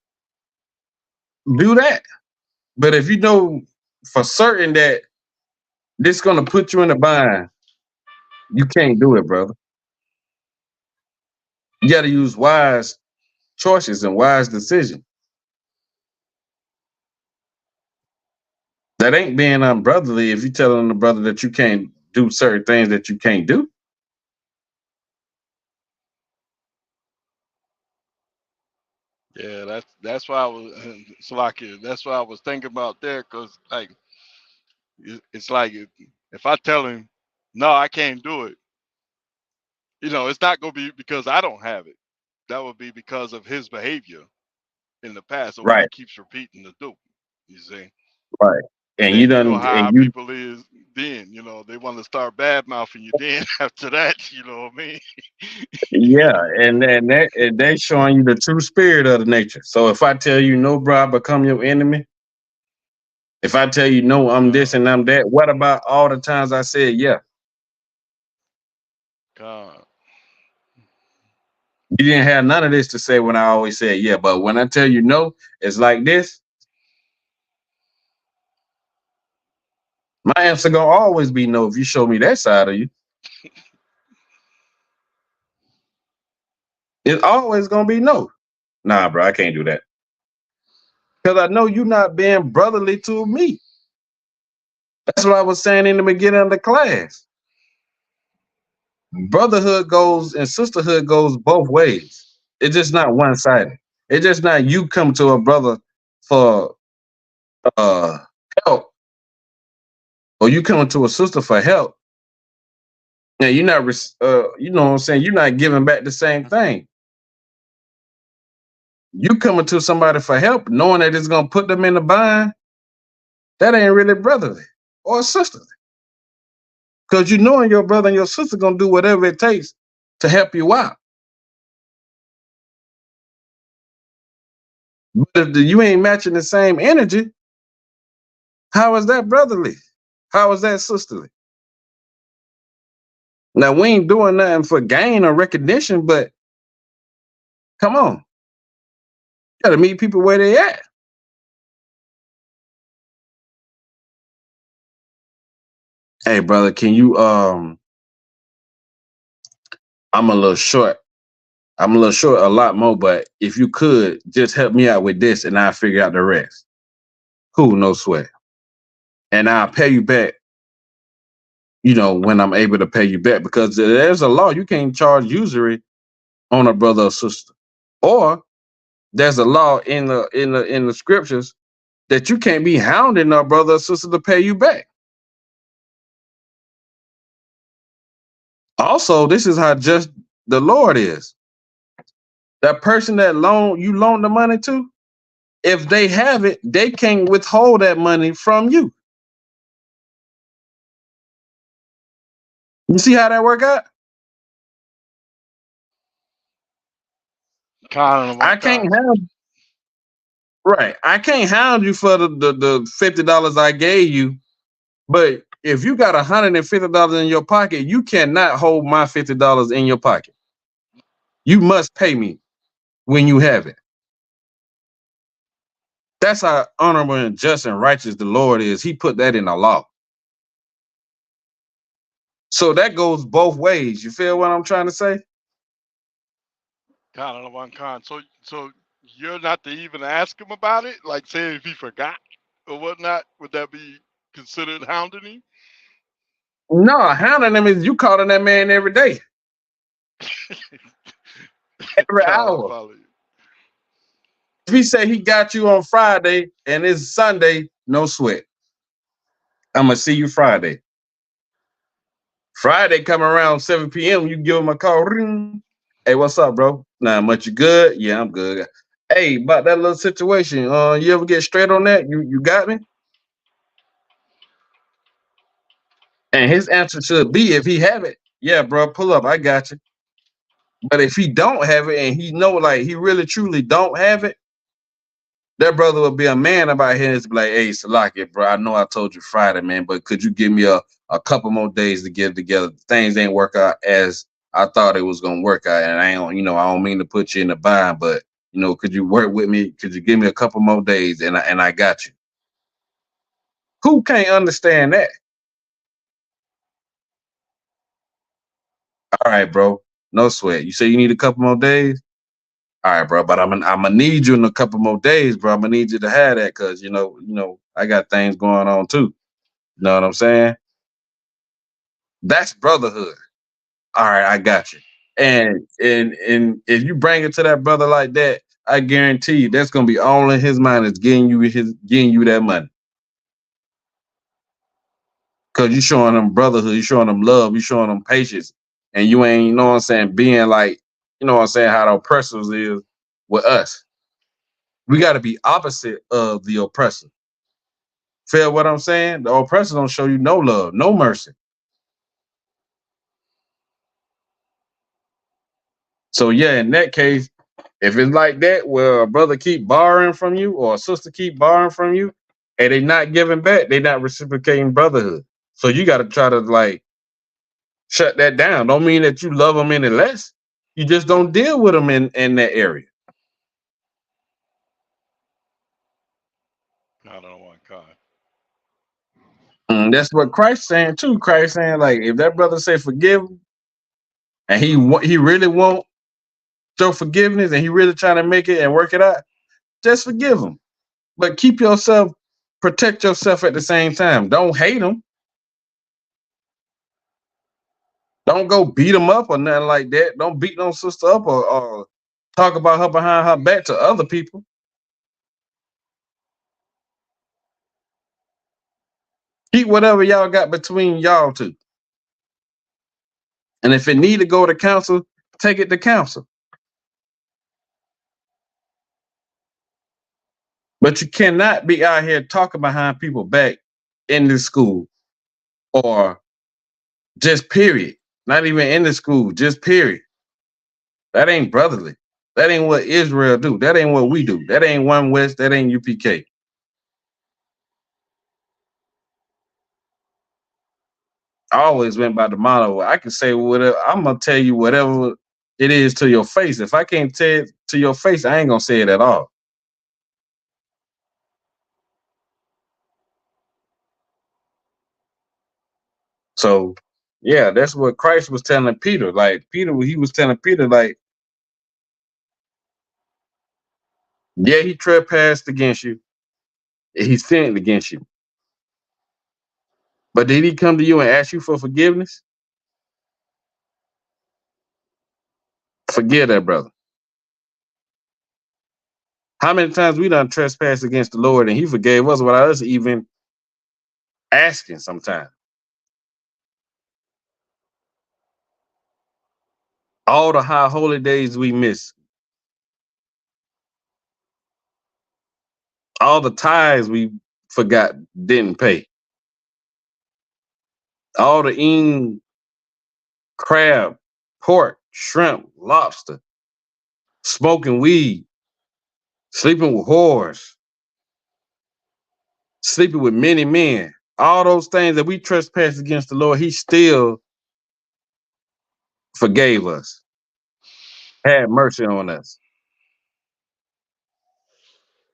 do that. But if you know for certain that this is gonna put you in the bind, you can't do it, brother. You got to use wise choices and wise decisions. That ain't being unbrotherly if you telling the brother that you can't do certain things that you can't do. Yeah, that's why I was Salakia. That's why I was thinking about there, cause like it's like if I tell him no, I can't do it, it's not gonna be because I don't have it. That would be because of his behavior in the past or what he Right, keeps repeating to do. You see, right. and And you then you know done, how and our you, people is. Then they want to start bad mouthing you. Then after that, you know what I mean? yeah, and they showing you the true spirit of the nature. So if I tell you no, bro, I become your enemy. If I tell you no, I'm this God, and I'm that. What about all the times I said yeah? God, You didn't have none of this to say when I always said yeah. But when I tell you no, it's like this. My answer gonna always be no if you show me that side of you. It's always gonna be no. Nah, bro, I can't do that. Because I know you're not being brotherly to me. That's what I was saying in the beginning of the class. Brotherhood goes and sisterhood goes both ways. It's just not one-sided. It's just not you come to a brother for uh help or you come to a sister for help. Now you're not you know what I'm saying, you're not giving back the same thing. You coming to somebody for help, knowing that it's gonna put them in the bind, that ain't really brotherly or sisterly. Because you knowing your brother and your sister gonna do whatever it takes to help you out. But if you ain't matching the same energy, how is that brotherly? How is that sisterly? Now we ain't doing nothing for gain or recognition, but come on, you gotta meet people where they at. Hey brother, can you I'm a little short. I'm a little short a lot more, but if you could just help me out with this and I'll figure out the rest. Cool, no sweat. And I'll pay you back, when I'm able to pay you back because there's a law. You can't charge usury on a brother or sister. Or there's a law in the scriptures that you can't be hounding a brother or sister to pay you back. Also, this is how just the Lord is. That person that you loan the money to, if they have it, they can't withhold that money from you. You see how that work out? Khan and one I can't Khan. hound right. I can't hound you for the $50 I gave you, but if you got $150 in your pocket, you cannot hold my $50 in your pocket. You must pay me when you have it. That's how honorable and just and righteous the Lord is. He put that in the law. So that goes both ways. You feel what I'm trying to say? Khan and one Khan. So you're not to even ask him about it? Like say if he forgot or whatnot, would that be considered hounding him? No, hounding him is you calling that man every day, every Khan, I hour. follow you. If he say he got you on Friday and it's Sunday, no sweat. I'm gonna see you Friday. Friday come around 7 p.m. You give him a call. Ring. Hey, what's up, bro? Nah, much you good? Yeah, I'm good. Hey, about that little situation. You ever get straight on that? You got me? And his answer should be, if he have it, yeah, bro, pull up. I got you. But if he don't have it and he know like he really truly don't have it, that brother would be a man about his be like, hey, Salaki, bro, I know I told you Friday, man, but could you give me a couple more days to get it together? Things ain't work out as I thought it was gonna work out. And I don't, I don't mean to put you in the bind, but could you work with me? Could you give me a couple more days and I got you? Who can't understand that? All right, bro. No sweat. You say you need a couple more days? All right, bro. But I'm gonna need you in a couple more days, bro. I'm gonna need you to have that because I got things going on too. You know what I'm saying? That's brotherhood. All right, I got you. And if you bring it to that brother like that, I guarantee you that's gonna be all in his mind is getting you that money. Cause you showing them brotherhood, you showing them love, you showing them patience, and you ain't, what I'm saying, being like, what I'm saying, how the oppressors is with us. We got to be opposite of the oppressor. Feel what I'm saying? The oppressor don't show you no love, no mercy. So yeah, in that case, if it's like that, where a brother keep borrowing from you or a sister keep borrowing from you, and they not giving back, they not reciprocating brotherhood. So you got to try to like shut that down. Don't mean that you love them any less. You just don't deal with them in that area. I don't know what God. And that's what Christ saying too. Christ saying like, if that brother say forgive him, and he really want show forgiveness, and he really trying to make it and work it out, just forgive him. But keep yourself, protect yourself at the same time. Don't hate him. Don't go beat him up or nothing like that. Don't beat no sister up or talk about her behind her back to other people. Keep whatever y'all got between y'all two. And if it need to go to council, take it to council. But you cannot be out here talking behind people back in this school or just period. Not even in the school, just period. That ain't brotherly. That ain't what Israel do. That ain't what we do. That ain't One West. That ain't UPK. I always went by the motto. I can say whatever. I'm gonna tell you whatever it is to your face. If I can't tell it to your face, I ain't gonna say it at all. So, yeah, that's what Christ was telling Peter. Like Peter, he was telling Peter, like, yeah, he trespassed against you. He sinned against you. But did he come to you and ask you for forgiveness? Forgive that brother. How many times we done trespassed against the Lord and he forgave us without us even asking sometimes? All the high holy days we miss. All the tithes we forgot, didn't pay. All the eating crab, pork, shrimp, lobster, smoking weed, sleeping with whores, sleeping with many men. All those things that we trespassed against the Lord, he still forgave us, had mercy on us.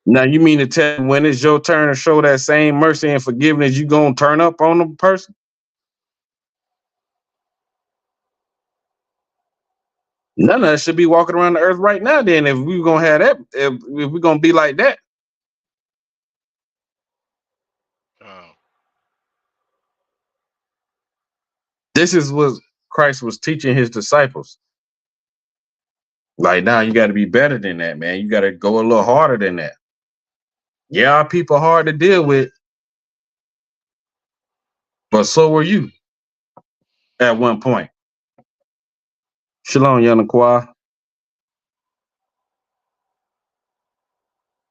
Now, you mean to tell me when it's your turn to show that same mercy and forgiveness, you gonna turn up on the person? None of us should be walking around the earth right now. Then, if we gonna have that, if we're gonna be like that, Oh, this is what Christ was teaching his disciples. Like now, you got to be better than that, man. You got to go a little harder than that. Yeah, our people hard to deal with, but so were you at one point. Shalom, Yanakwa.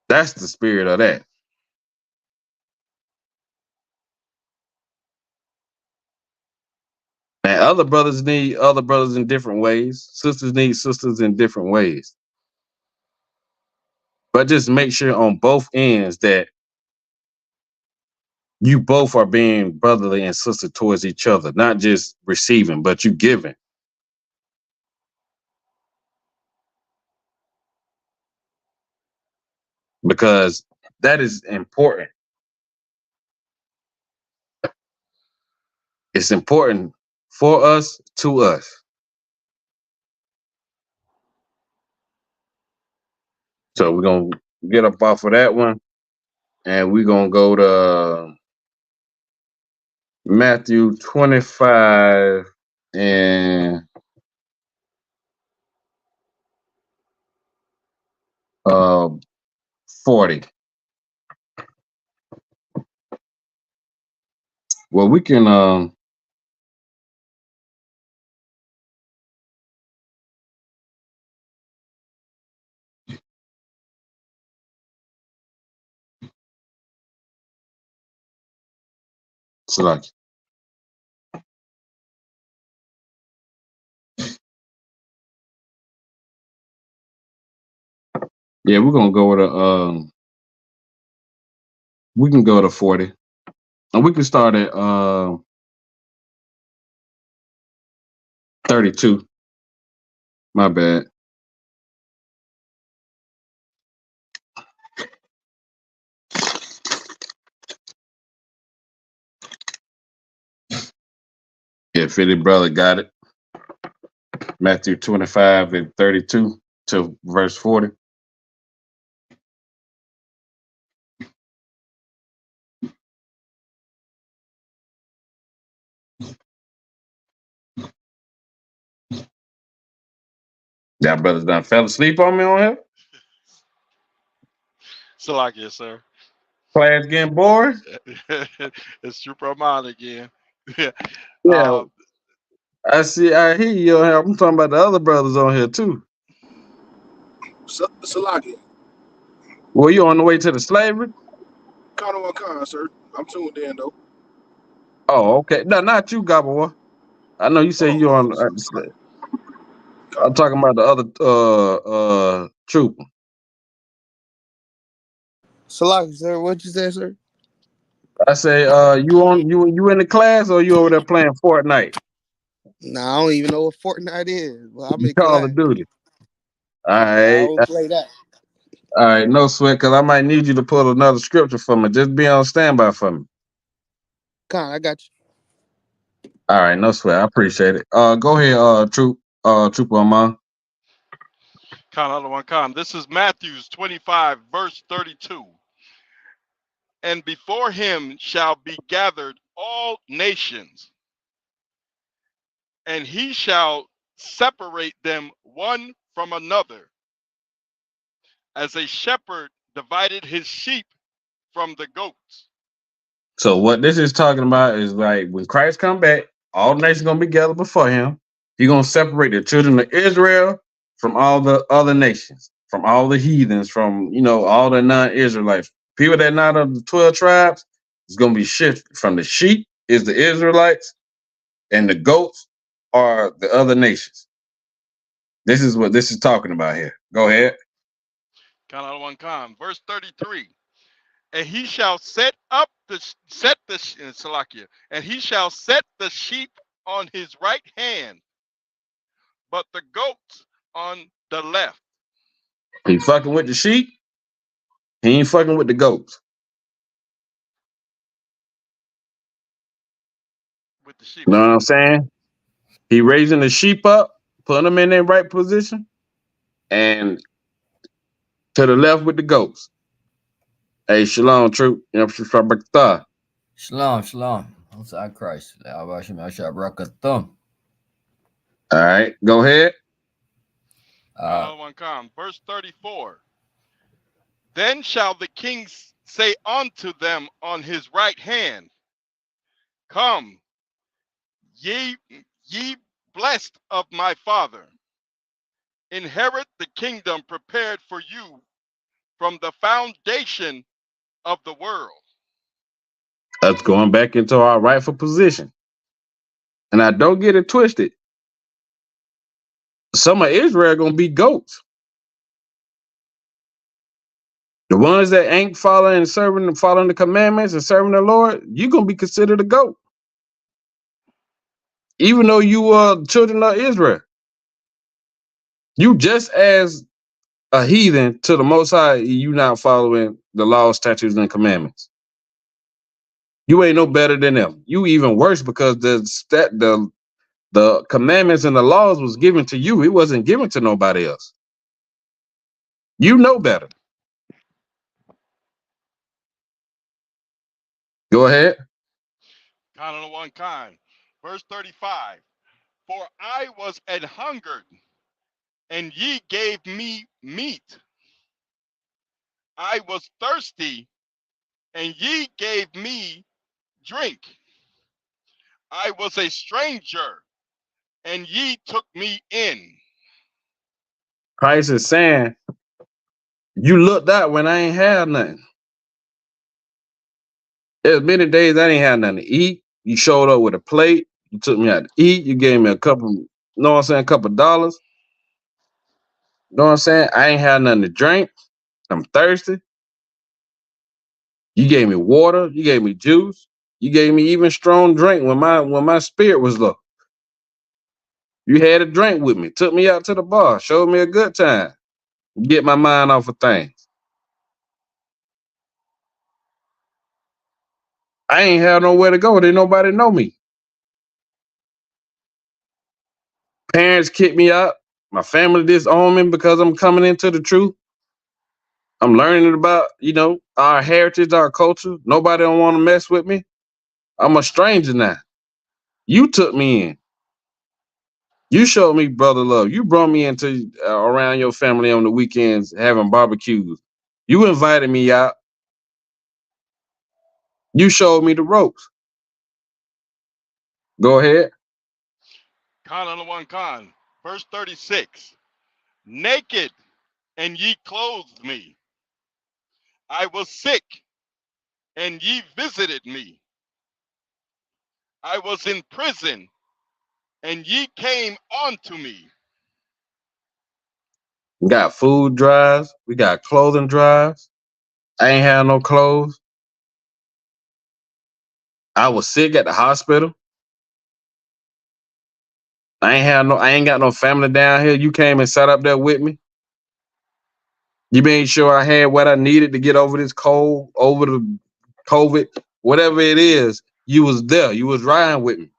That's the spirit of that. And Other brothers need other brothers in different ways. Sisters need sisters in different ways. But just make sure on both ends that you both are being brotherly and sister towards each other, not just receiving, but you giving. Because that is important. It's important for us, to us. So we're going to get up off of that one, and we're going to go to Matthew 25 and 40. Well, we can select. Yeah, we're gonna go to we can go to 40. And we can start at 32. My bad. Yeah, Philly brother got it. Matthew 25 and 32 to verse 40. Y'all brothers done fell asleep on me on here. Salakia, sir. Class getting bored. It's Super Amon again. Yeah. Yeah, I see. I hear you on here. I'm talking about the other brothers on here too. Salaki. Well, you on the way to the slavery? Con, sir. I'm tuned in though. Oh, okay. No, not you, Gabba. I know you say you on. I'm talking about the other trooper. Salaki, sir, what'd you say, sir? I say, you in the class or you over there playing Fortnite? Nah, I don't even know what Fortnite is, but I'm in Call class. of Duty. All Nah, I right, don't play that. all right, no sweat, cause I might need you to pull another scripture for me. Just be on standby for me. Con, I got you. All right, no sweat. I appreciate it. Go ahead, Trooper Amon. Khan. This is Matthews 25, verse 32. And before him shall be gathered all nations, and he shall separate them one from another, as a shepherd divided his sheep from the goats. So what this is talking about is like when Christ come back, all nations gonna be gathered before him. He gonna separate the children of Israel from all the other nations, from all the heathens, from all the non-Israelites. People that not of the 12 tribes is gonna be shifted from the sheep is the Israelites, and the goats are the other nations. This is what this is talking about here. Go ahead. Khan. Verse 33. And he shall set Salakia, and he shall set the sheep on his right hand, but the goats on the left. He fucking with the sheep. He ain't fucking with the goats. With the sheep. You know what I'm saying? He raising the sheep up, putting them in their right position, and to the left with the goats. Hey, shalom, troop. Shalom. Outside Christ. All right, go ahead. Verse 34. Then shall the king say unto them on his right hand, Come, ye blessed of my father, inherit the kingdom prepared for you from the foundation of the world. That's going back into our rightful position. And I don't get it twisted. Some of Israel gonna be goats. The ones that ain't following the commandments and serving the Lord, you gonna be considered a goat. Even though you are children of Israel. You just as a heathen to the Most High, you not following the laws, statutes, and commandments. You ain't no better than them. You even worse because the commandments and the laws was given to you. It wasn't given to nobody else. You know better. Go ahead. Kind of the one kind. Verse 35. For I was an hungered, and ye gave me meat. I was thirsty, and ye gave me drink. I was a stranger, and ye took me in. Christ is saying, you looked out when I ain't had nothing. There's many days I ain't had nothing to eat. You showed up with a plate. You took me out to eat. You gave me a couple of dollars. You know what I'm saying? I ain't had nothing to drink. I'm thirsty. You gave me water. You gave me juice. You gave me even strong drink when my spirit was low. You had a drink with me. Took me out to the bar. Showed me a good time. Get my mind off of things. I ain't had nowhere to go. Didn't nobody know me. Parents kicked me out. My family disowned me because I'm coming into the truth. I'm learning about, our heritage, our culture. Nobody don't want to mess with me. I'm a stranger now. You took me in. You showed me brother love. You brought me into around your family on the weekends having barbecues. You invited me out. You showed me the ropes. Go ahead. Kind of the one kind. Verse 36. Naked, and ye clothed me. I was sick, and ye visited me. I was in prison, and ye came unto me. We got food drives. We got clothing drives. I ain't had no clothes. I was sick at the hospital. I ain't got no family down here. You came and sat up there with me. You made sure I had what I needed to get over this cold, over the COVID, whatever it is. You was there. You was riding with me.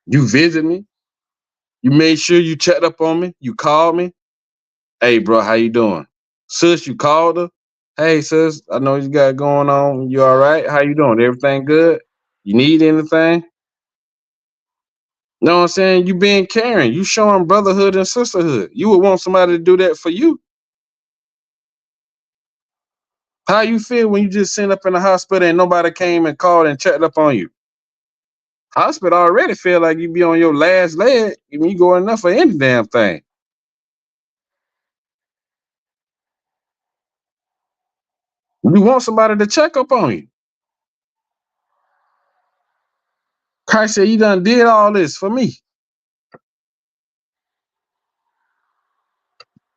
You visited me. You made sure you checked up on me. You called me. Hey, bro, how you doing? Sis, you called her. Hey, sis, I know you got going on. You all right? How you doing? Everything good? You need anything? Know what I'm saying? You being caring. You showing brotherhood and sisterhood. You would want somebody to do that for you. How you feel when you just sit up in the hospital and nobody came and called and checked up on you? Hospital already feel like you be on your last leg and you go enough for any damn thing. You want somebody to check up on you. Christ said, you done did all this for me.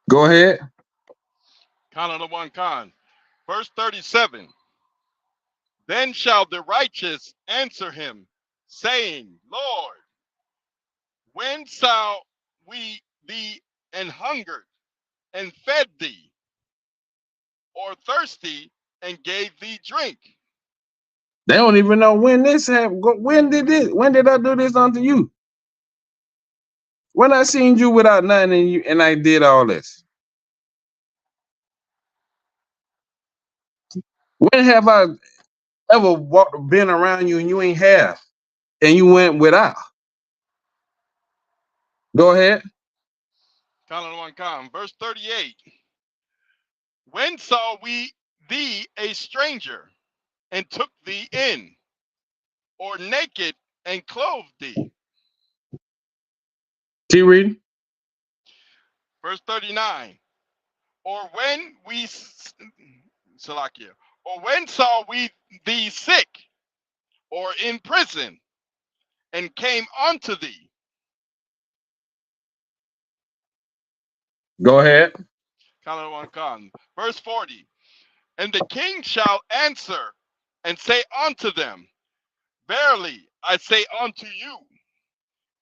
Go ahead. Kind of the one kind. Verse 37. Then shall the righteous answer him, saying, Lord, when saw we thee and hungered and fed thee, or thirsty and gave thee drink? They don't even know when this happened. When did I do this unto you? When I seen you without nothing and I did all this? When have I ever been around you and you ain't have and you went without? Go ahead. Kind of one kind. Verse 38. When saw we thee a stranger and took thee in, or naked and clothed thee? Keep reading. Verse 39. Or when Salakia, or when saw we thee sick or in prison, and came unto thee. Go ahead. Verse 40. And the king shall answer and say unto them, Verily I say unto you,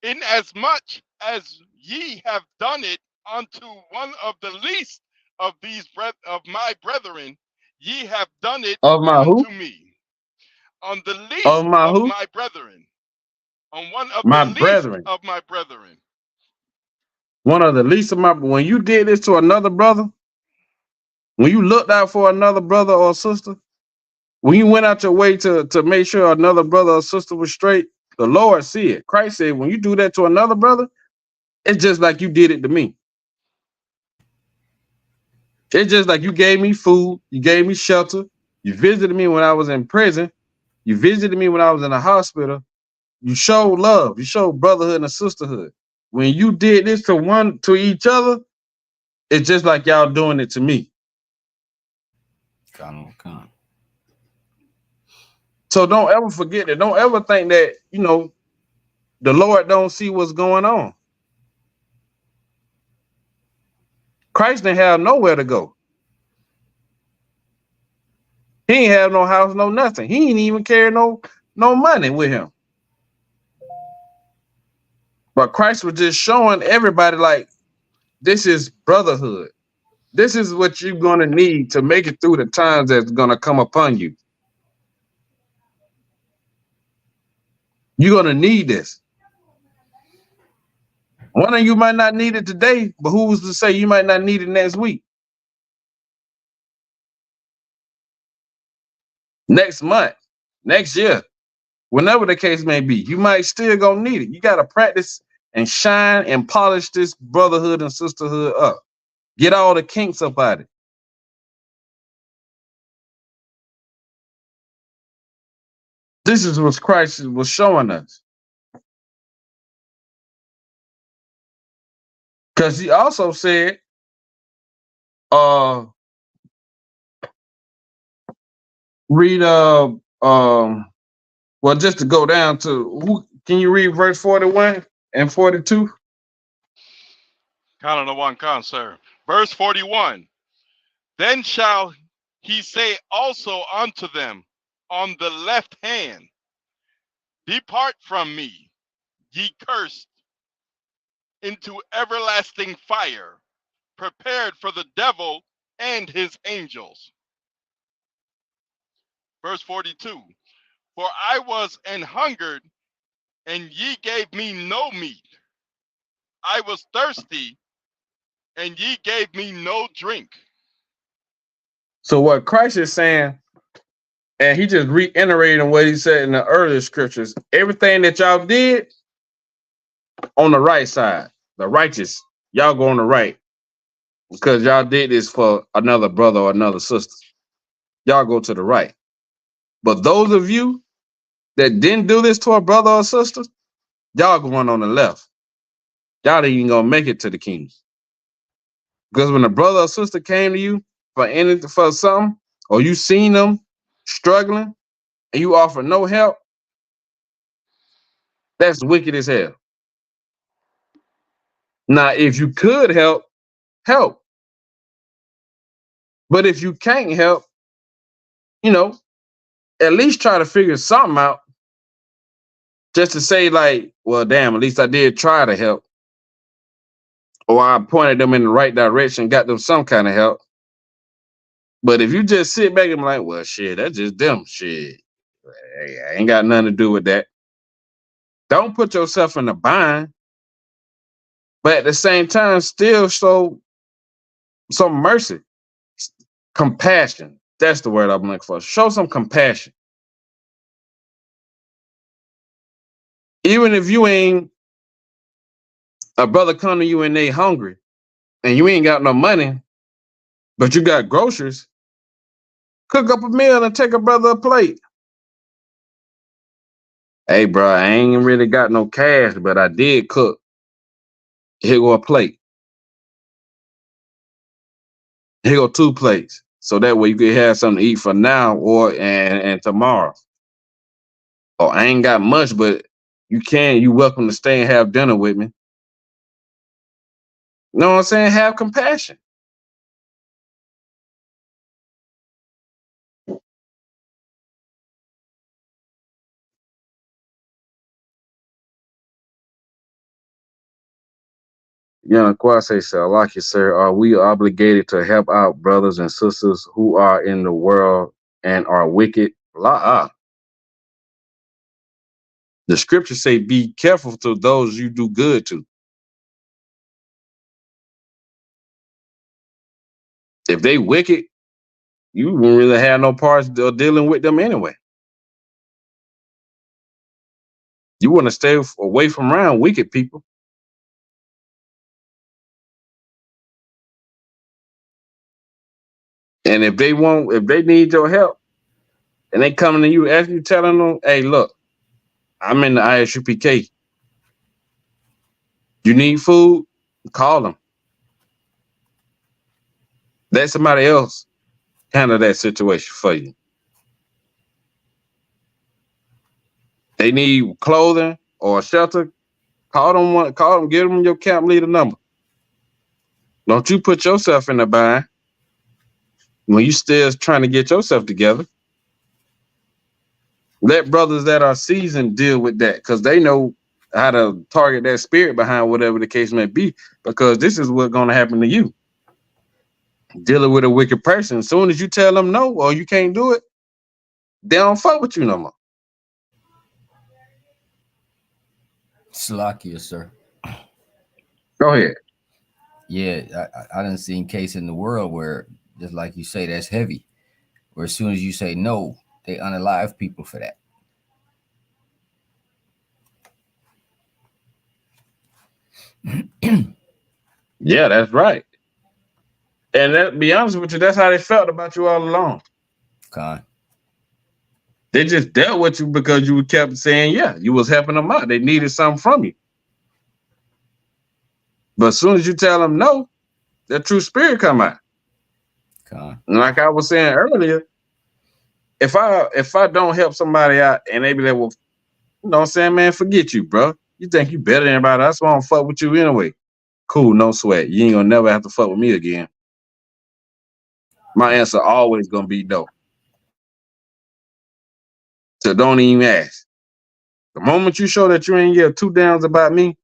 inasmuch as ye have done it unto one of the least of these of my brethren, ye have done it Of my who? unto me. On the Of least my of who? my brethren, on one of the My least brethren. of my brethren. One of the least of my, when you did this to another brother, when you looked out for another brother or sister, when you went out your way to make sure another brother or sister was straight, the Lord see it. Christ said, when you do that to another brother, it's just like you did it to me. It's just like you gave me food, you gave me shelter, you visited me when I was in prison, you visited me when I was in the hospital, you showed love, you showed brotherhood and sisterhood. When you did this to each other, it's just like y'all doing it to me. Con. So don't ever forget that. Don't ever think that, the Lord don't see what's going on. Christ didn't have nowhere to go. He ain't have no house, no nothing. He ain't even carry no money with him. But Christ was just showing everybody, like, this is brotherhood. This is what you're going to need to make it through the times that's going to come upon you. You're going to need this. One of you might not need it today, but who's to say you might not need it next week? Next month, next year, whenever the case may be, you might still gonna need it. You got to practice and shine and polish this brotherhood and sisterhood up. Get all the kinks up out of it. This is what Christ was showing us. Because he also said, read well, just to go down to can you read verse 41 and 42? Sir. Verse 41. Then shall he say also unto them on the left hand, Depart from me, ye cursed, into everlasting fire, prepared for the devil and his angels. Verse 42. For I was an hungered, and ye gave me no meat. I was thirsty, and ye gave me no drink. So what Christ is saying, and he just reiterating what he said in the earlier scriptures, everything that y'all did on the right side, the righteous, y'all go on the right because y'all did this for another brother or another sister. Y'all go to the right. But those of you that didn't do this to a brother or sister, y'all going on the left. Y'all ain't even gonna make it to the kingdom. Because when a brother or sister came to you for something, or you seen them struggling and you offer no help, that's wicked as hell. Now, if you could help. But if you can't help, at least try to figure something out. Just to say, like, well, damn, at least I did try to help. Or I pointed them in the right direction, got them some kind of help. But if you just sit back and be like, well, shit, that's just them shit. Hey, I ain't got nothing to do with that. Don't put yourself in a bind. But at the same time, still show some mercy. Compassion. That's the word I'm looking for. Show some compassion. Even if you ain't a brother come to you and they hungry and you ain't got no money, but you got groceries, cook up a meal and take a brother a plate. Hey, bro, I ain't really got no cash, but I did cook. Here go a plate. Here go 2 plates. So that way you can have something to eat for now or and tomorrow. Oh, I ain't got much, but you welcome to stay and have dinner with me. You know what I'm saying? Have compassion. Yeah, Kwase said, I like you, sir. Are we obligated to help out brothers and sisters who are in the world and are wicked? La. The scriptures say, be careful to those you do good to. If they wicked, you won't really have no parts of dealing with them anyway. You want to stay away from around wicked people. And if they need your help, and they coming to you, as you telling them, hey, look, I'm in the Isupk. You need food? Call them. Let somebody else handle that situation for you. They need clothing or shelter. Call them, give them your camp leader number. Don't you put yourself in the bind when you still trying to get yourself together. Let brothers that are seasoned deal with that because they know how to target that spirit behind whatever the case may be, because this is what's going to happen to you. Dealing with a wicked person, as soon as you tell them no or you can't do it, they don't fuck with you no more. Salakia, sir. Go ahead. Yeah, I done seen case in the world where, just like you say, that's heavy. Where as soon as you say no, they unalive people for that. Yeah, that's right. And that, be honest with you, that's how they felt about you all along. Con. They just dealt with you because you kept saying, yeah, you was helping them out. They needed something from you. But as soon as you tell them no, that true spirit come out. Con. And like I was saying earlier, if I don't help somebody out and they be like, well, you know what I'm saying, man, forget you, bro. You think you better than anybody else? I don't fuck with you anyway. Cool, no sweat. You ain't gonna never have to fuck with me again. My answer always gonna be no. So don't even ask. The moment you show that you ain't give two downs about me,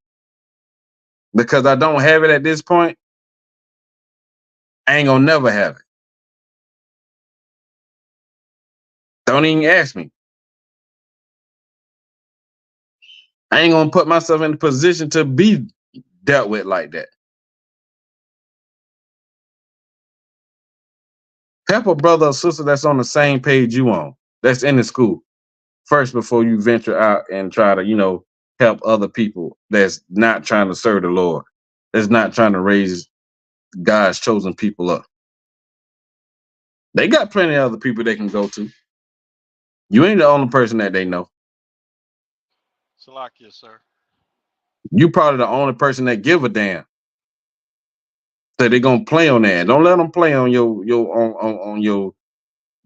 because I don't have it at this point, I ain't gonna never have it. Don't even ask me. I ain't gonna put myself in a position to be dealt with like that. Help a brother or sister that's on the same page you on, that's in the school, first before you venture out and try to, help other people that's not trying to serve the Lord, that's not trying to raise God's chosen people up. They got plenty of other people they can go to. You ain't the only person that they know. Salakia, sir. You probably the only person that give a damn. So they're gonna play on that. Don't let them play on on your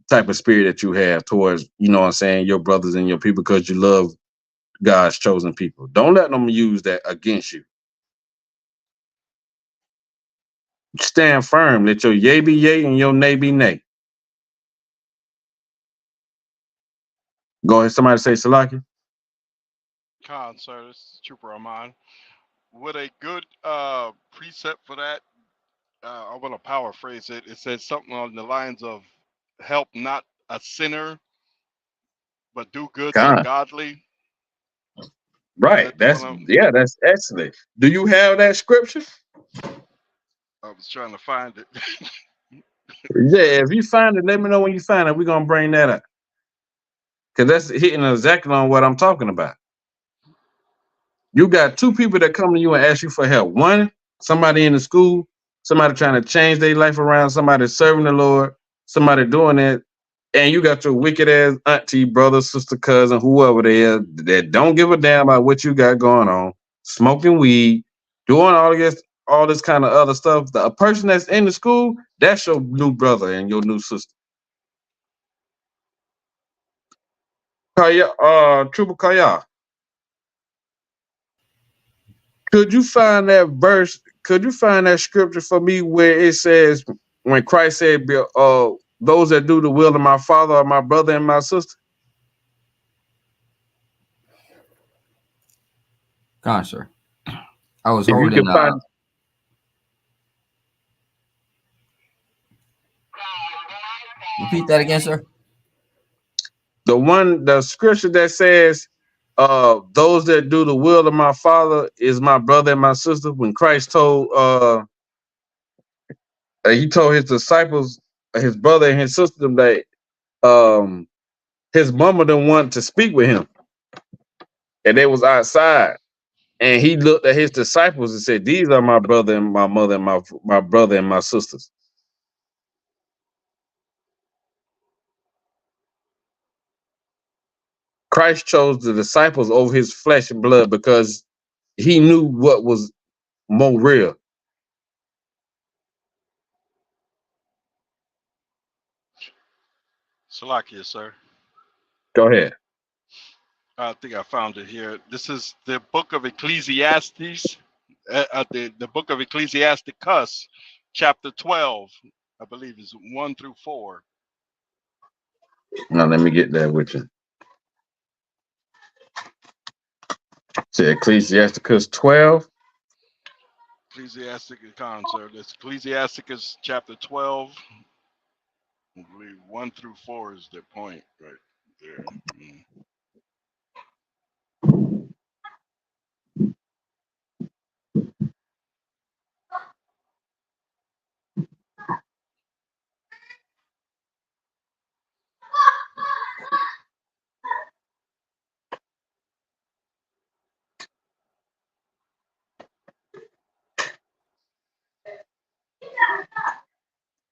type of spirit that you have towards, what I'm saying, your brothers and your people, because you love God's chosen people. Don't let them use that against you. Stand firm. Let your yay be yay and your nay be nay. Go ahead. Somebody say Salaki. Khan, sir, this is Trooper Rahman. Would a good precept for that, I want to paraphrase it. It says something on the lines of help not a sinner, but do good to the God. godly. Right. That's excellent. Do you have that scripture? I was trying to find it. Yeah, if you find it, let me know when you find it. We're gonna bring that up. Because that's hitting exactly on what I'm talking about. You got two people that come to you and ask you for help. One, somebody in the school, somebody trying to change their life around, somebody serving the Lord, somebody doing that. And you got your wicked ass auntie, brother, sister, cousin, whoever they are, that don't give a damn about what you got going on, smoking weed, doing all this kind of other stuff. A person that's in the school, that's your new brother and your new sister. Trooper Kaya, could you find that verse? Could you find that scripture for me where it says when Christ said, "Those that do the will of my Father are my brother and my sister"? Gone, sir. I was If you holding. can find Repeat that again, sir. the scripture that says, "Those that do the will of my Father is my brother and my sister." When Christ told, he told his disciples, his brother and his sister, that his mama didn't want to speak with him, and they was outside. And he looked at his disciples and said, "These are my brother and my mother and my brother and my sisters." Christ chose the disciples over his flesh and blood because he knew what was more real. Salakia, sir. Go ahead. I think I found it here. This is the book of Ecclesiastes, the book of Ecclesiasticus, chapter 12, I believe is 1 through 4. Now let me get that with you. Say Ecclesiasticus 12. Ecclesiasticus, sir. This Ecclesiasticus chapter 12, I believe 1 through 4 is the point right there.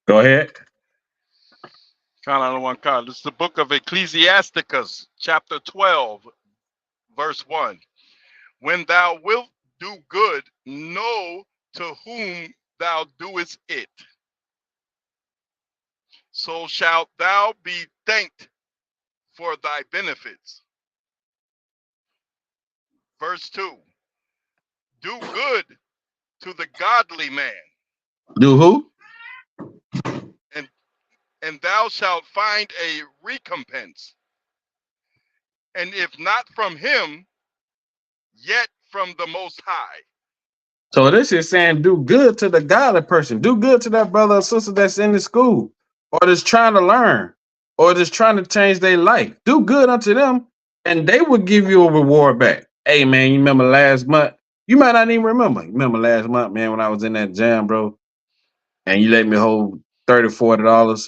Go ahead. This is the book of Ecclesiasticus, chapter 12, verse 1. When thou wilt do good, know to whom thou doest it. So shalt thou be thanked for thy benefits. Verse 2. Do good to the godly man. Do who? And thou shalt find a recompense. And if not from him, yet from the Most High. So this is saying do good to the godly person. Do good to that brother or sister that's in the school or that's trying to learn or that's trying to change their life. Do good unto them and they will give you a reward back. Hey, man, you remember last month? You might not even remember. You remember last month, man, when I was in that jam, bro, and you let me hold $30, $40,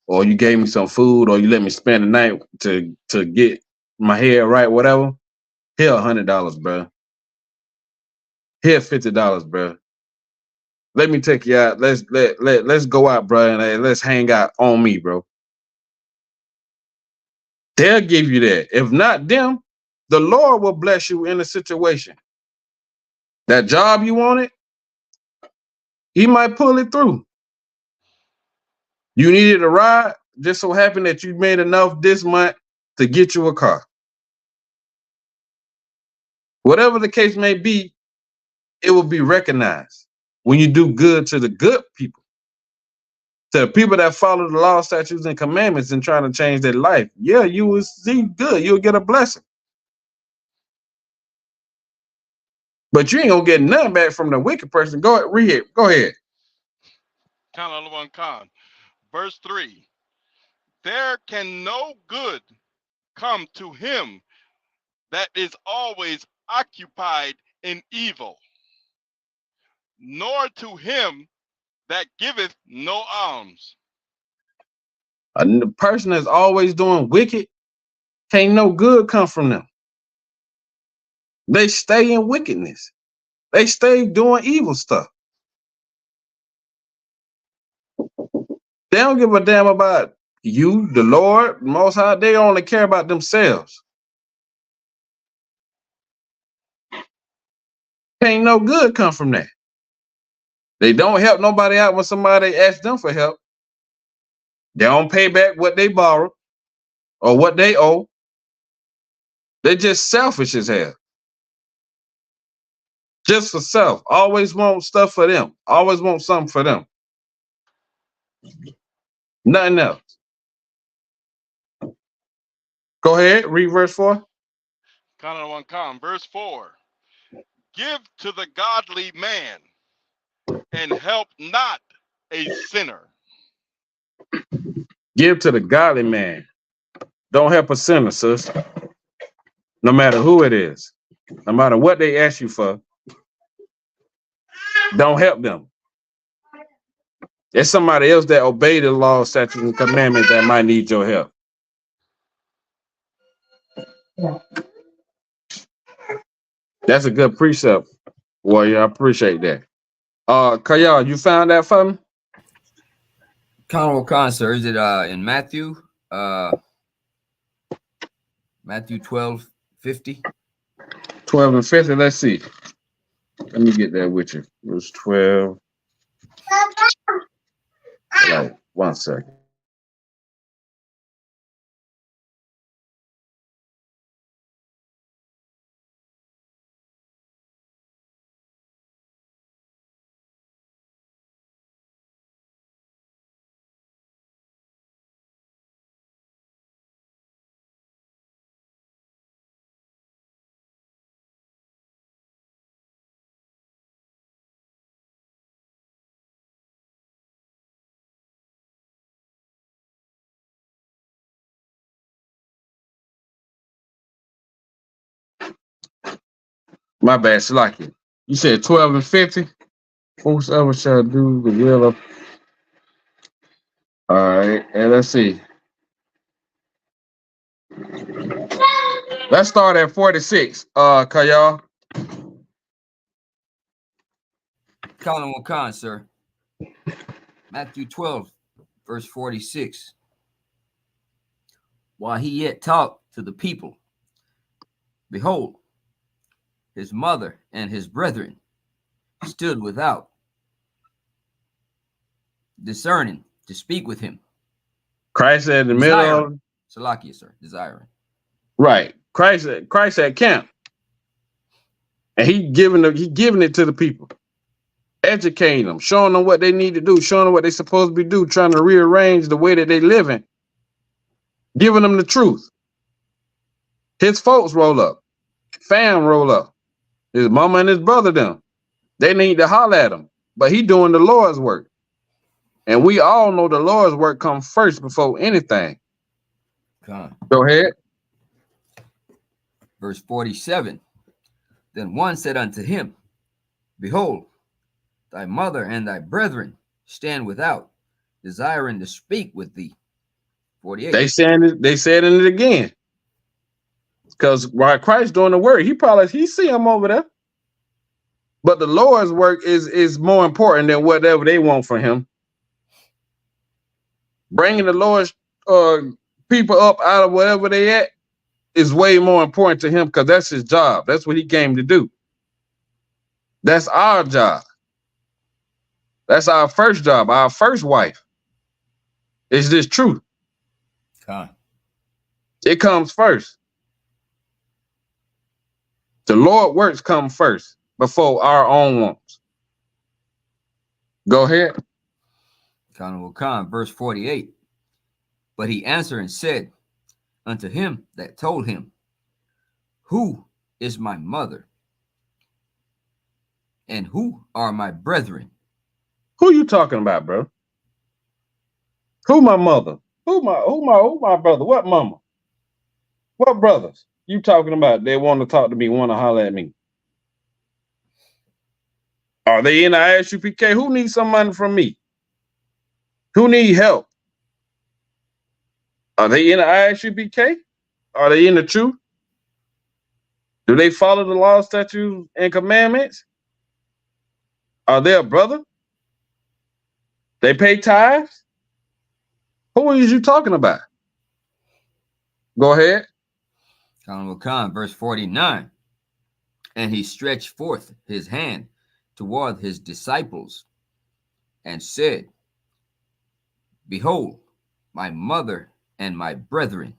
or you gave me some food, or you let me spend the night to get my head right, whatever. Here $100, bro. Here $50, bro. Let me take you out. Let's go out, bro, and let's hang out on me, bro. They'll give you that. If not them, the Lord will bless you in a situation. That job you wanted, he might pull it through. You needed a ride, just so happened that you made enough this month to get you a car. Whatever the case may be, it will be recognized when you do good to the good people, to the people that follow the law, statutes, and commandments and trying to change their life. Yeah, you will see good. You'll get a blessing. But you ain't gonna get nothing back from the wicked person. Go ahead, read it. Go ahead. Verse 3. There can no good come to him that is always occupied in evil, nor to him that giveth no alms. A person that's always doing wicked, can't no good come from them. They stay in wickedness. They stay doing evil stuff. They don't give a damn about you, the Lord, Most High. They only care about themselves. Can't no good come from that. They don't help nobody out when somebody asks them for help. They don't pay back what they borrowed or what they owe. They're just selfish as hell. Just for self. Always want stuff for them. Always want something for them. Nothing else. Go ahead, read verse 4. Verse 4. Give to the godly man and help not a sinner. Give to the godly man. Don't help a sinner, sis. No matter who it is. No matter what they ask you for. Don't help them. There's somebody else that obey the law, statutes, and commandments that might need your help. Yeah. That's a good precept, warrior. I appreciate that. Kayal, you found that for me? Khan, sir, is it in Matthew? Matthew 12:50? 12 and 50. Let's see. Let me get that with you. It was 12. Like, 1 second. My bad, Shalaki. You said 12 and 50? Whosoever shall do the will of. All right, and let's see. Let's start at 46. Kayal. Khan, sir. Matthew 12, verse 46. While he yet talked to the people, behold, his mother and his brethren stood without, discerning to speak with him. Christ at the middle of. Salakia, sir, desiring. Right. Christ at camp. And he giving it to the people. Educating them, showing them what they need to do, showing them what they're supposed to be doing, trying to rearrange the way that they living, giving them the truth. His folks roll up. Fam roll up. His mama and his brother them. They need to holler at him. But he doing the Lord's work. And we all know the Lord's work comes first before anything. Go ahead. Verse 47. Then one said unto him, behold, thy mother and thy brethren stand without, desiring to speak with thee. 48. They said it again. Because while Christ doing the work, he see them over there. But the Lord's work is more important than whatever they want from him. Bringing the Lord's people up out of whatever they at is way more important to him because that's his job. That's what he came to do. That's our job. That's our first job, our first wife. Is this truth? It comes first. The Lord works come first before our own wants. Go ahead. Verse 48. But he answered and said unto him that told him, who is my mother? And who are my brethren? Who you talking about, bro? Who my mother? Who my brother? What mama? What brothers you talking about? They want to talk to me, want to holler at me. Are they in the Isupk? Who needs some money from me? Who need help? Are they in the Isupk? Are they in the truth? Do they follow the law, statutes, and commandments? Are they a brother? They pay tithes? Who are you talking about? Go ahead. Verse 49. And he stretched forth his hand toward his disciples and said, behold, my mother and my brethren.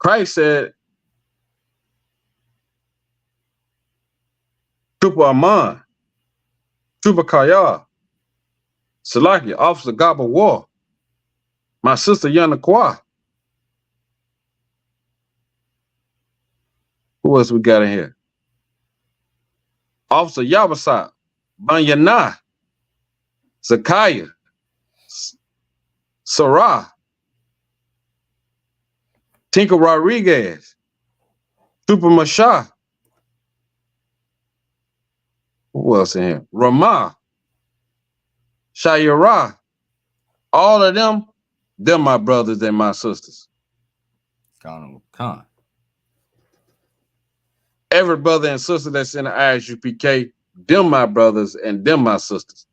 Christ said, Trooper Aman, Trooper Kaya, Salaki, Officer Gaba War, my sister Yana Kwa. Who else we got in here? Officer Yabasat, Banyana, Zakaya, Sarah, Tinker Rodriguez, Trooper Masha. Who else in here? Ramah, Shayara. All of them my brothers and my sisters. Khan. Every brother and sister that's in the ISUPK, them my brothers and them my sisters.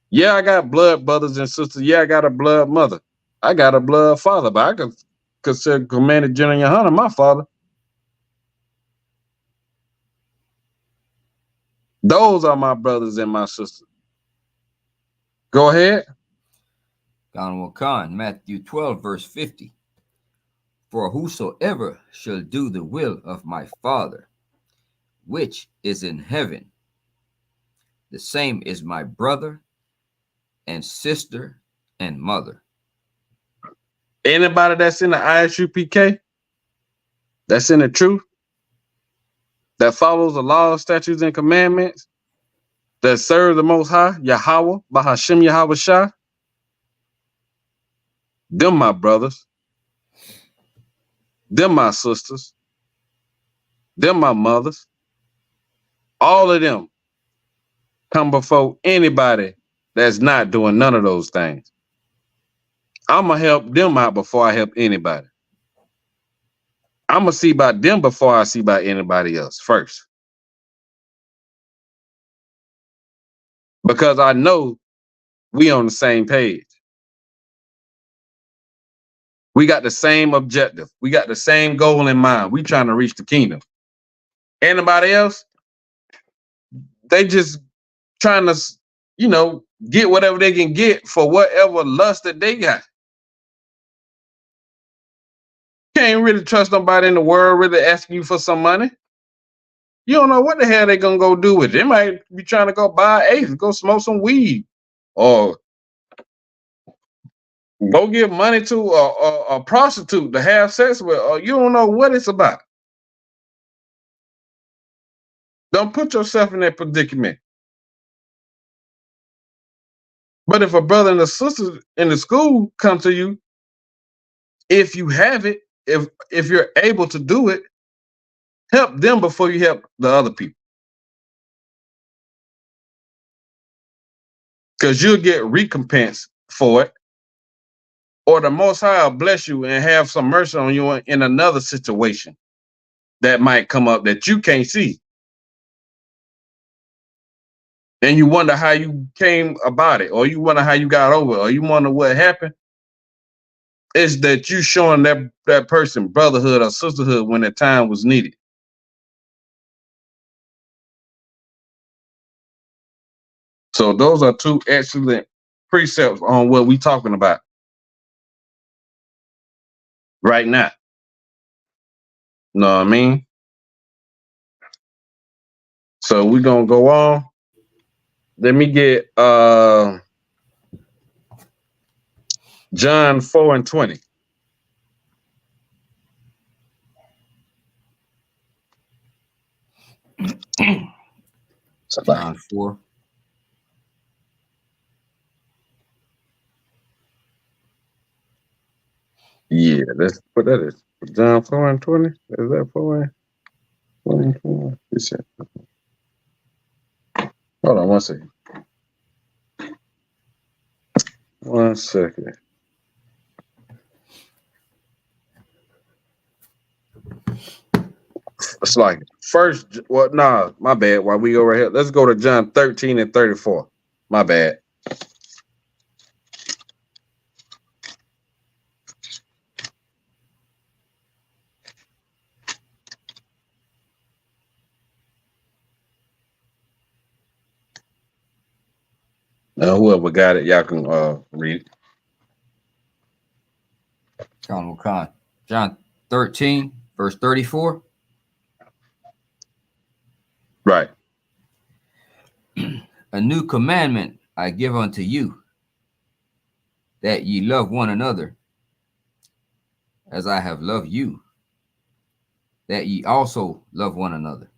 Yeah, I got blood brothers and sisters. Yeah, I got a blood mother. I got a blood father, but I could consider Commanding General Yahanna my father. Those are my brothers and my sisters. Go ahead. Khan, Matthew 12, verse 50. For whosoever shall do the will of my Father, which is in heaven, the same is my brother and sister and mother. Anybody that's in the ISUPK, that's in the truth, that follows the laws, statutes, and commandments, that serve the Most High, Yahweh, Bahashim Yahweh Shah, them my brothers, them my sisters, them my mothers, all of them come before anybody that's not doing none of those things. I'm going to help them out before I help anybody. I'm going to see about them before I see about anybody else first. Because I know we on the same page. We got the same objective. We got the same goal in mind. We trying to reach the kingdom. Anybody else, they just trying to, get whatever they can get for whatever lust that they got. Can't really trust nobody in the world really asking you for some money. You don't know what the hell they gonna go do with it. They might be trying to go buy an eighth, go smoke some weed, or go give money to a prostitute to have sex with, or you don't know what it's about. Don't put yourself in that predicament. But if a brother and a sister in the school come to you, if you have it, if you're able to do it, help them before you help the other people. Because you'll get recompense for it. Or the Most High will bless you and have some mercy on you in another situation that might come up that you can't see. And you wonder how you came about it, or you wonder how you got over it, or you wonder what happened. It's that you showing that person brotherhood or sisterhood when the time was needed. So those are two excellent precepts on what we're talking about right now. Know what I mean? So we're gonna go on. Let me get John 4:20. John 4. Yeah, let's put that as John 4:20. Is that 4:20? Hold on 1 second. 1 second. It's like first, well, nah, my bad. While we over here, let's go to John 13:34. My bad. Whoever got it, y'all can read it. Khan. John 13, verse 34. Right. A new commandment I give unto you, that ye love one another, as I have loved you, that ye also love one another.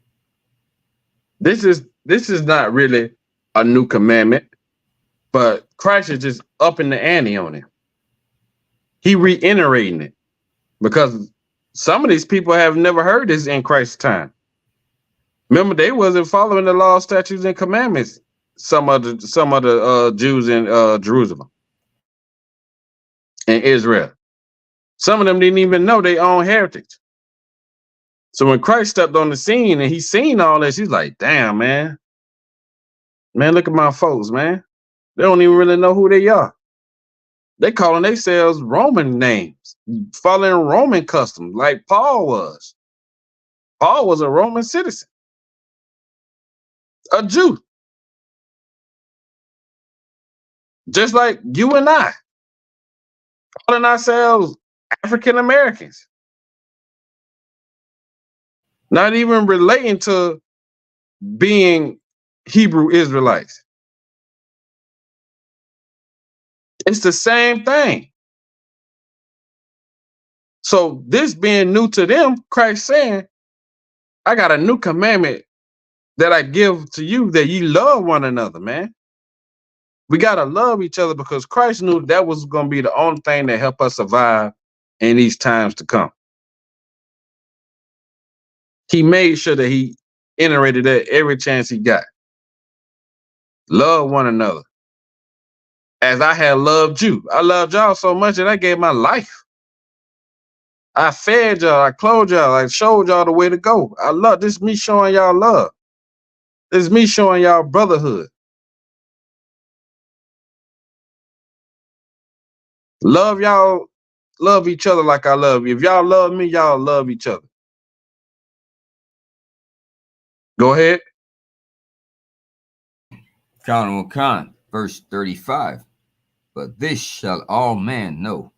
This is not really a new commandment, but Christ is just upping the ante on it. He reiterating it because some of these people have never heard this in Christ's time. Remember, they wasn't following the law, statutes, and commandments. Some of the Jews in Jerusalem and Israel. Some of them didn't even know their own heritage. So when Christ stepped on the scene and he seen all this, he's like, "Damn, man, look at my folks, man. They don't even really know who they are. They calling themselves Roman names, following Roman customs, like Paul was. Paul was a Roman citizen, a Jew, just like you and I, calling ourselves African Americans, not even relating to being Hebrew Israelites. It's the same thing. So this being new to them, Christ saying, I got a new commandment that I give to you, that ye love one another, man. We got to love each other because Christ knew that was going to be the only thing that help us survive in these times to come. He made sure that he iterated that every chance he got. Love one another. As I had loved you. I loved y'all so much that I gave my life. I fed y'all, I clothed y'all, I showed y'all the way to go. I love this, me showing y'all love. This is me showing y'all brotherhood. Love y'all, love each other like I love you. If y'all love me, y'all love each other. Go ahead. CHAANAK, verse 35. But this shall all men know,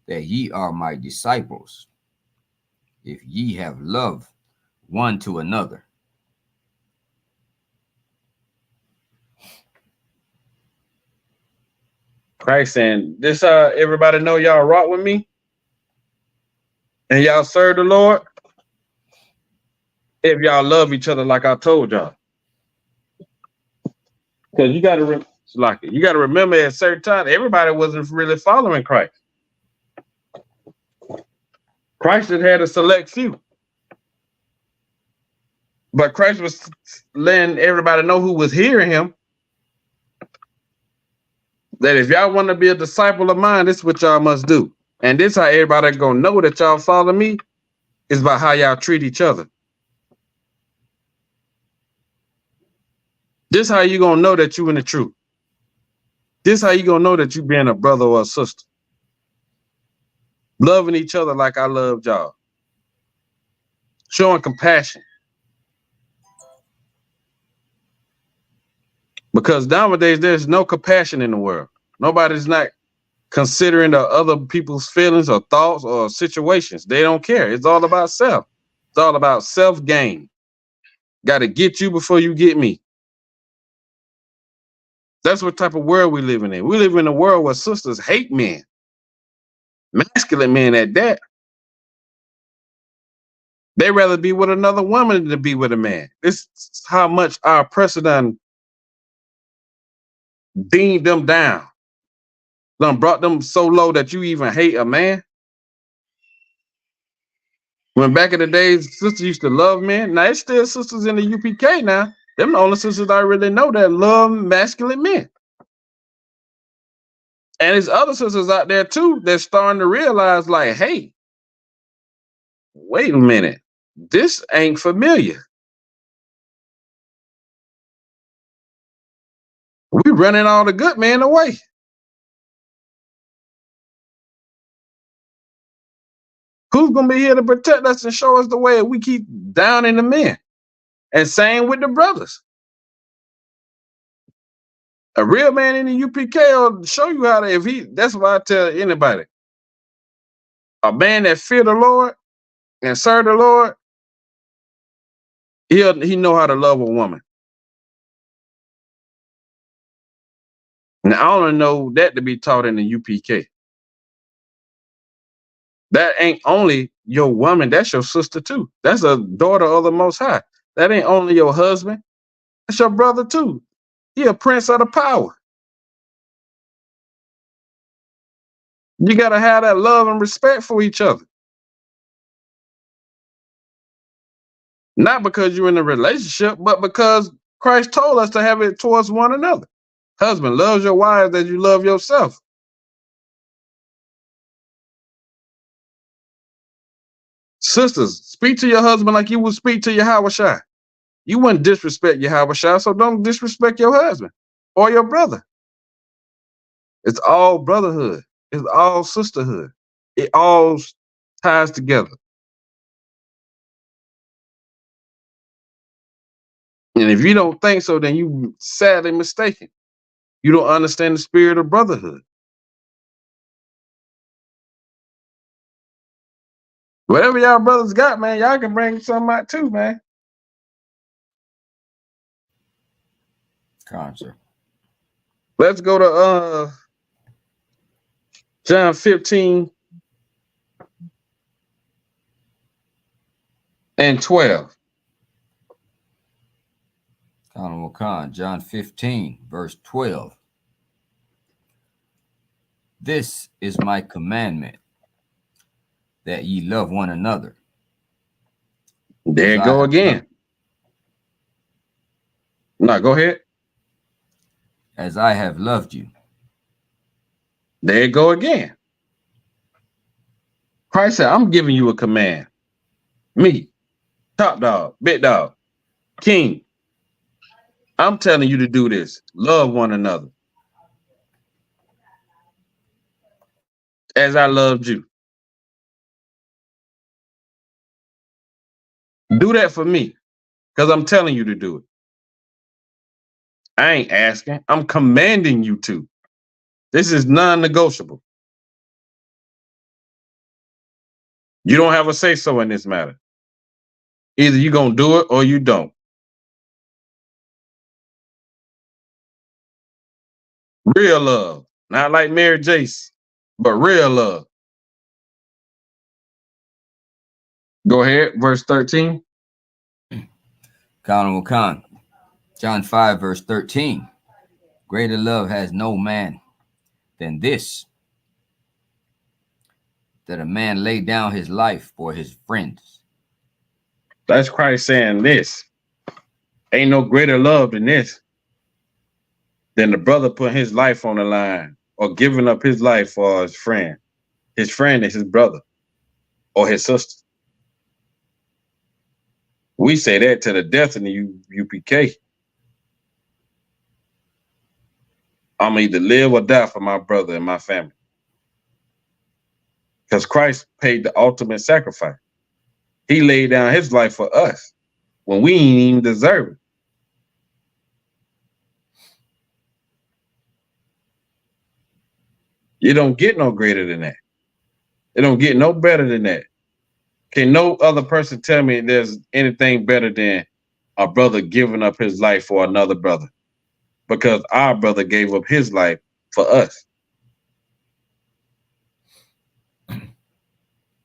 that ye are my disciples, if ye have love one to another. Christ saying, this everybody know y'all rock with me and y'all serve the Lord if y'all love each other like I told y'all. Because you got to remember at a certain time, everybody wasn't really following Christ. Christ had a select few. But Christ was letting everybody know who was hearing him that if y'all want to be a disciple of mine, this is what y'all must do. And this how everybody gonna know that y'all follow me is by how y'all treat each other. This how you gonna know that you in the truth. This how you gonna know that you being a brother or a sister. Loving each other like I loved y'all. Showing compassion. Because nowadays there's no compassion in the world. Nobody's not considering the other people's feelings or thoughts or situations. They don't care. It's all about self. It's all about self-gain. Got to get you before you get me. That's what type of world we living in. We live in a world where sisters hate men. Masculine men at that. They rather be with another woman than be with a man. This is how much our oppressor done beamed them down. Done brought them so low that you even hate a man. When back in the days, sisters used to love men. Now, it's still sisters in the UPK now. Them the only sisters I really know that love masculine men. And there's other sisters out there too that's starting to realize, like, hey, wait a minute. This ain't familiar. We running all the good men away. Who's going to be here to protect us and show us the way if we keep downing the men? And same with the brothers. A real man in the UPK will show you how to, that's what I tell anybody. A man that fear the Lord and serve the Lord, he know how to love a woman. And I only know that to be taught in the UPK. That ain't only your woman, that's your sister too. That's a daughter of the Most High. That ain't only your husband, that's your brother too. He a prince of the power. You gotta have that love and respect for each other. Not because you're in a relationship, but because Christ told us to have it towards one another. Husband, love your wives as you love yourself. Sisters, speak to your husband like you would speak to your Hawashai. You wouldn't disrespect your Hawashai, so don't disrespect your husband or your brother. It's all brotherhood. It's all sisterhood. It all ties together. And if you don't think so, then you sadly mistaken. You don't understand the spirit of brotherhood. Whatever y'all brothers got, man, y'all can bring something out too, man. Concert. Let's go to John 15 and 12. Khan, John 15, verse 12. This is my commandment, that ye love one another. There you go again. No, go ahead. As I have loved you. There you go again. Christ said, I'm giving you a command. Me, top dog, big dog, king. I'm telling you to do this. Love one another. As I loved you. Do that for me. Because I'm telling you to do it. I ain't asking. I'm commanding you to. This is non-negotiable. You don't have a say-so in this matter. Either you're going to do it or you don't. Real love. Not like Mary Jace, but real love. Go ahead, verse 13. Khan. John 5, verse 13. Greater love has no man than this, that a man lay down his life for his friends. That's Christ saying this. Ain't no greater love than this. Than the brother putting his life on the line or giving up his life for his friend. His friend is his brother or his sister. We say that to the death in the UPK. I'm either live or die for my brother and my family. Because Christ paid the ultimate sacrifice. He laid down his life for us when we ain't even deserve it. You don't get no greater than that. It don't get no better than that. Can no other person tell me there's anything better than a brother giving up his life for another brother? Because our brother gave up his life for us.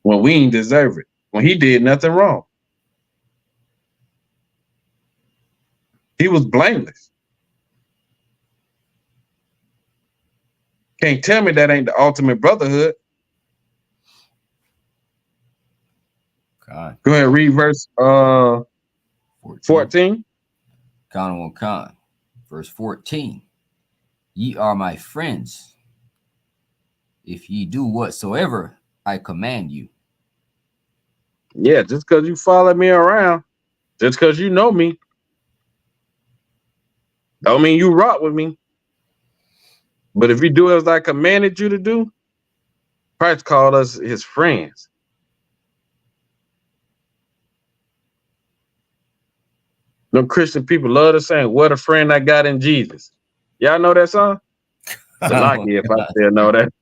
When we ain't deserve it. When he did nothing wrong. He was blameless. Can't tell me that ain't the ultimate brotherhood. God. Go ahead, read verse 14. Khan. Verse 14. Ye are my friends, if ye do whatsoever I command you. Yeah, just because you follow me around, just because you know me, don't mean you rock with me. But if you do as I commanded you to do, Christ called us his friends. Them Christian people love to sing, what a friend I got in Jesus. Y'all know that song? Lucky if I still know that.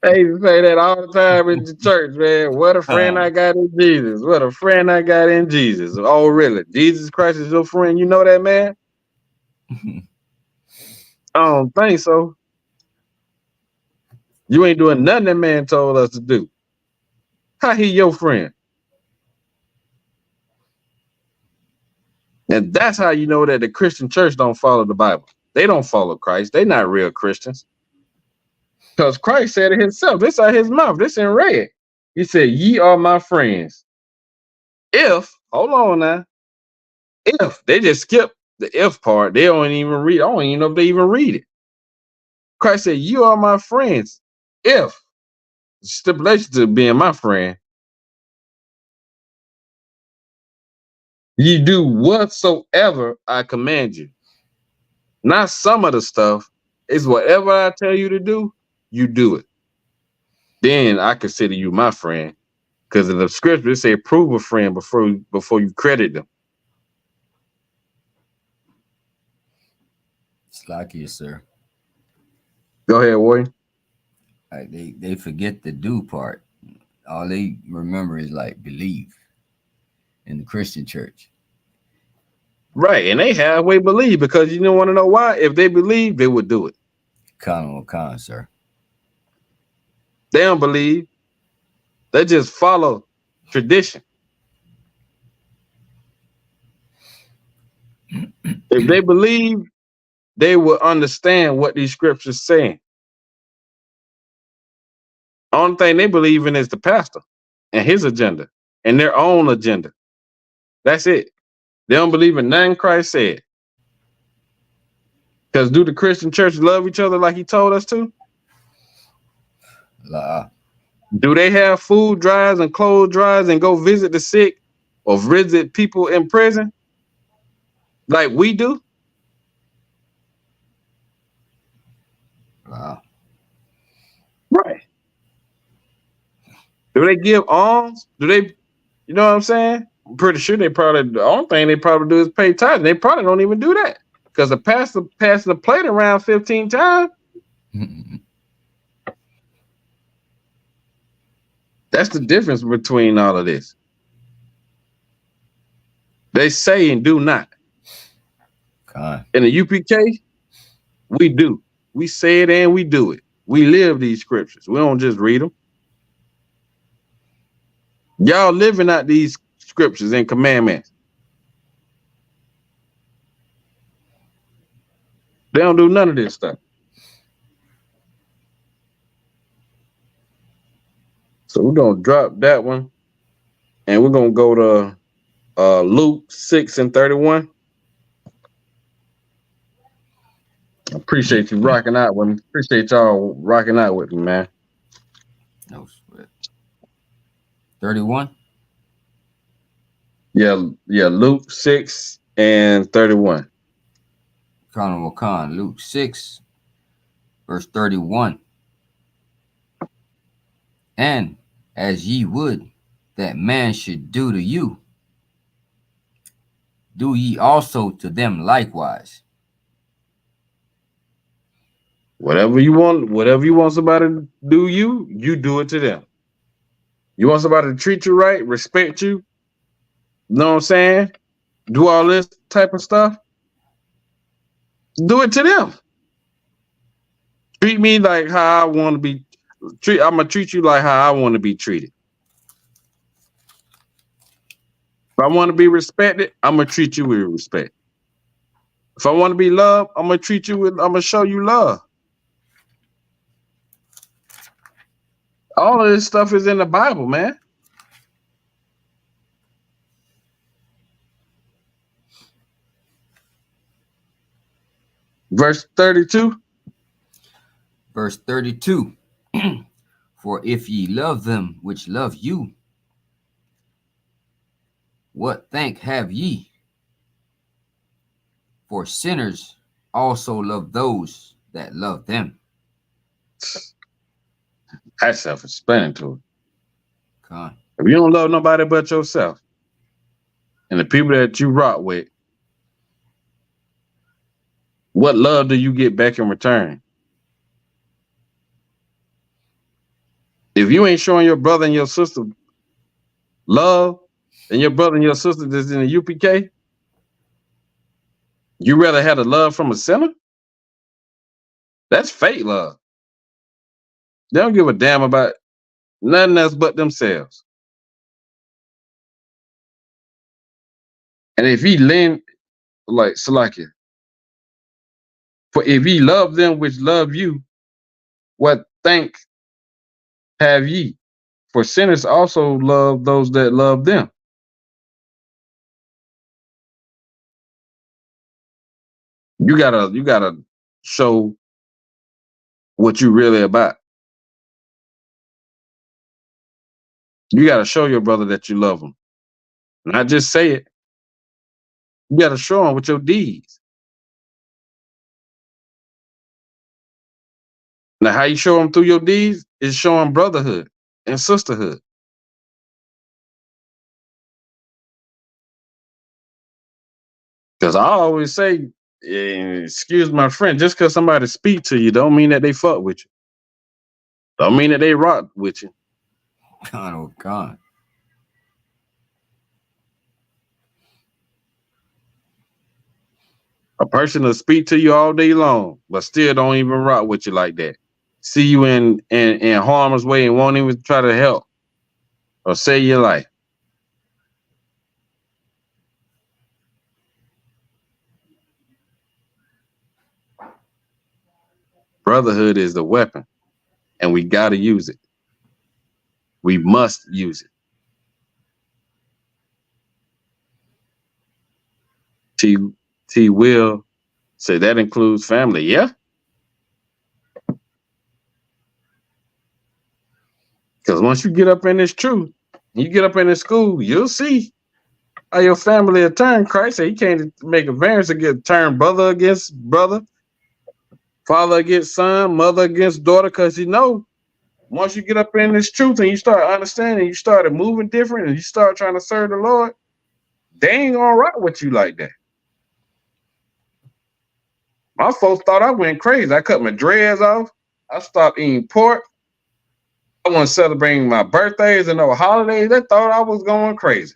They used to say that all the time in the church, man. What a friend I Con. got in Jesus. What a friend I got in Jesus. Oh, really? Jesus Christ is your friend? You know that, man? I don't think so. You ain't doing nothing that man told us to do. How he your friend? And that's how you know that the Christian church don't follow the Bible. They don't follow Christ. They not real Christians. Because Christ said it himself. This out his mouth. This in red. He said, ye are my friends. If, hold on now, if they just skip the if part, they don't even read. I don't even know if they even read it. Christ said, you are my friends. If, stipulation to being my friend, ye do whatsoever I command you. Not some of the stuff. It's whatever I tell you to do, you do it. Then I consider you my friend. Because in the scripture, it say prove a friend before you credit them. It's like you, sir. Go ahead, Warren. Like they forget the do part. All they remember is like believe in the Christian church. Right, and they halfway believe because you don't want to know why. If they believe, they would do it. Con, sir. They don't believe. They just follow tradition. If they believe, they will understand what these scriptures saying. Only thing they believe in is the pastor and his agenda and their own agenda. That's it. They don't believe in nothing Christ said. Because do the Christian church love each other like he told us to? La. Do they have food drives and clothes drives and go visit the sick or visit people in prison like we do? Wow. Right. Do they give alms? Do they, you know what I'm saying? I'm pretty sure they probably, the only thing they probably do is pay tithes. They probably don't even do that because the pastor passes the plate around 15 times. That's the difference between all of this. They say and do not. Con. In the UPK, we do. We say it and we do it. We live these scriptures. We don't just read them. Y'all living out these scriptures and commandments. They don't do none of this stuff. So we're going to drop that one. And we're going to go to Luke 6 and 31. I appreciate you rocking out with me. Appreciate y'all rocking out with me, man. No sweat. 31? Yeah, Luke 6 and 31. Con, Luke 6, verse 31. And as ye would that man should do to you, do ye also to them likewise. Whatever you want somebody to do you do it to them. You want somebody to treat you right, respect you, know what I'm saying? Do all this type of stuff, do it to them. Treat me like how I want to be treated. I'm going to treat you like how I want to be treated. If I want to be respected, I'm going to treat you with respect. If I want to be loved, I'm going to show you love. All of this stuff is in the Bible, man. Verse 32. Verse 32. For if ye love them which love you, what thank have ye? For sinners also love those that love them. That's self-explanatory. Con. If you don't love nobody but yourself and the people that you rock with, what love do you get back in return? If you ain't showing your brother and your sister love, and your brother and your sister that's in the UPK, you rather have the love from a sinner? That's fake love. They don't give a damn about nothing else but themselves. And if he lend, like Salakia, for if ye love them which love you, what thank have ye? For sinners also love those that love them. You gotta show what you really about. You gotta show your brother that you love him. Not just say it. You gotta show him with your deeds. Now, how you show them through your deeds is showing brotherhood and sisterhood. Because I always say, excuse my friend, just because somebody speak to you don't mean that they fuck with you. Don't mean that they rock with you. God, oh God. A person will speak to you all day long, but still don't even rock with you like that. See you in harm's way and won't even try to help or save your life. Brotherhood is the weapon, and we got to use it. We must use it. T will say that includes family. Yeah. Because once you get up in this truth, you get up in this school, you'll see how your family will turn. Christ said he can't make a variance to get turned brother against brother, father against son, mother against daughter, because you know, once you get up in this truth and you start understanding, you started moving different and you start trying to serve the Lord, they ain't gonna rock with you like that. My folks thought I went crazy. I cut my dreads off. I stopped eating pork. I wasn't celebrating my birthdays and no holidays. They thought I was going crazy.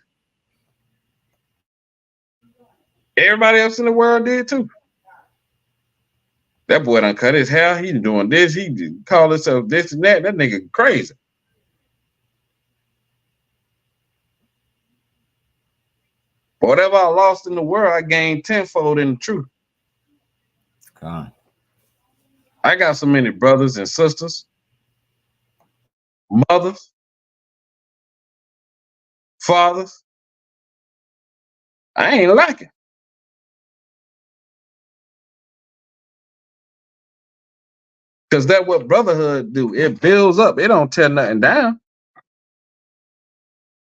Everybody else in the world did too. That boy done cut his hair. He doing this. He call himself this and that. That nigga crazy. Whatever I lost in the world, I gained tenfold in the truth. God. I got so many brothers and sisters, mothers, fathers. I ain't lacking. Because that's what brotherhood do. It builds up. It don't tear nothing down.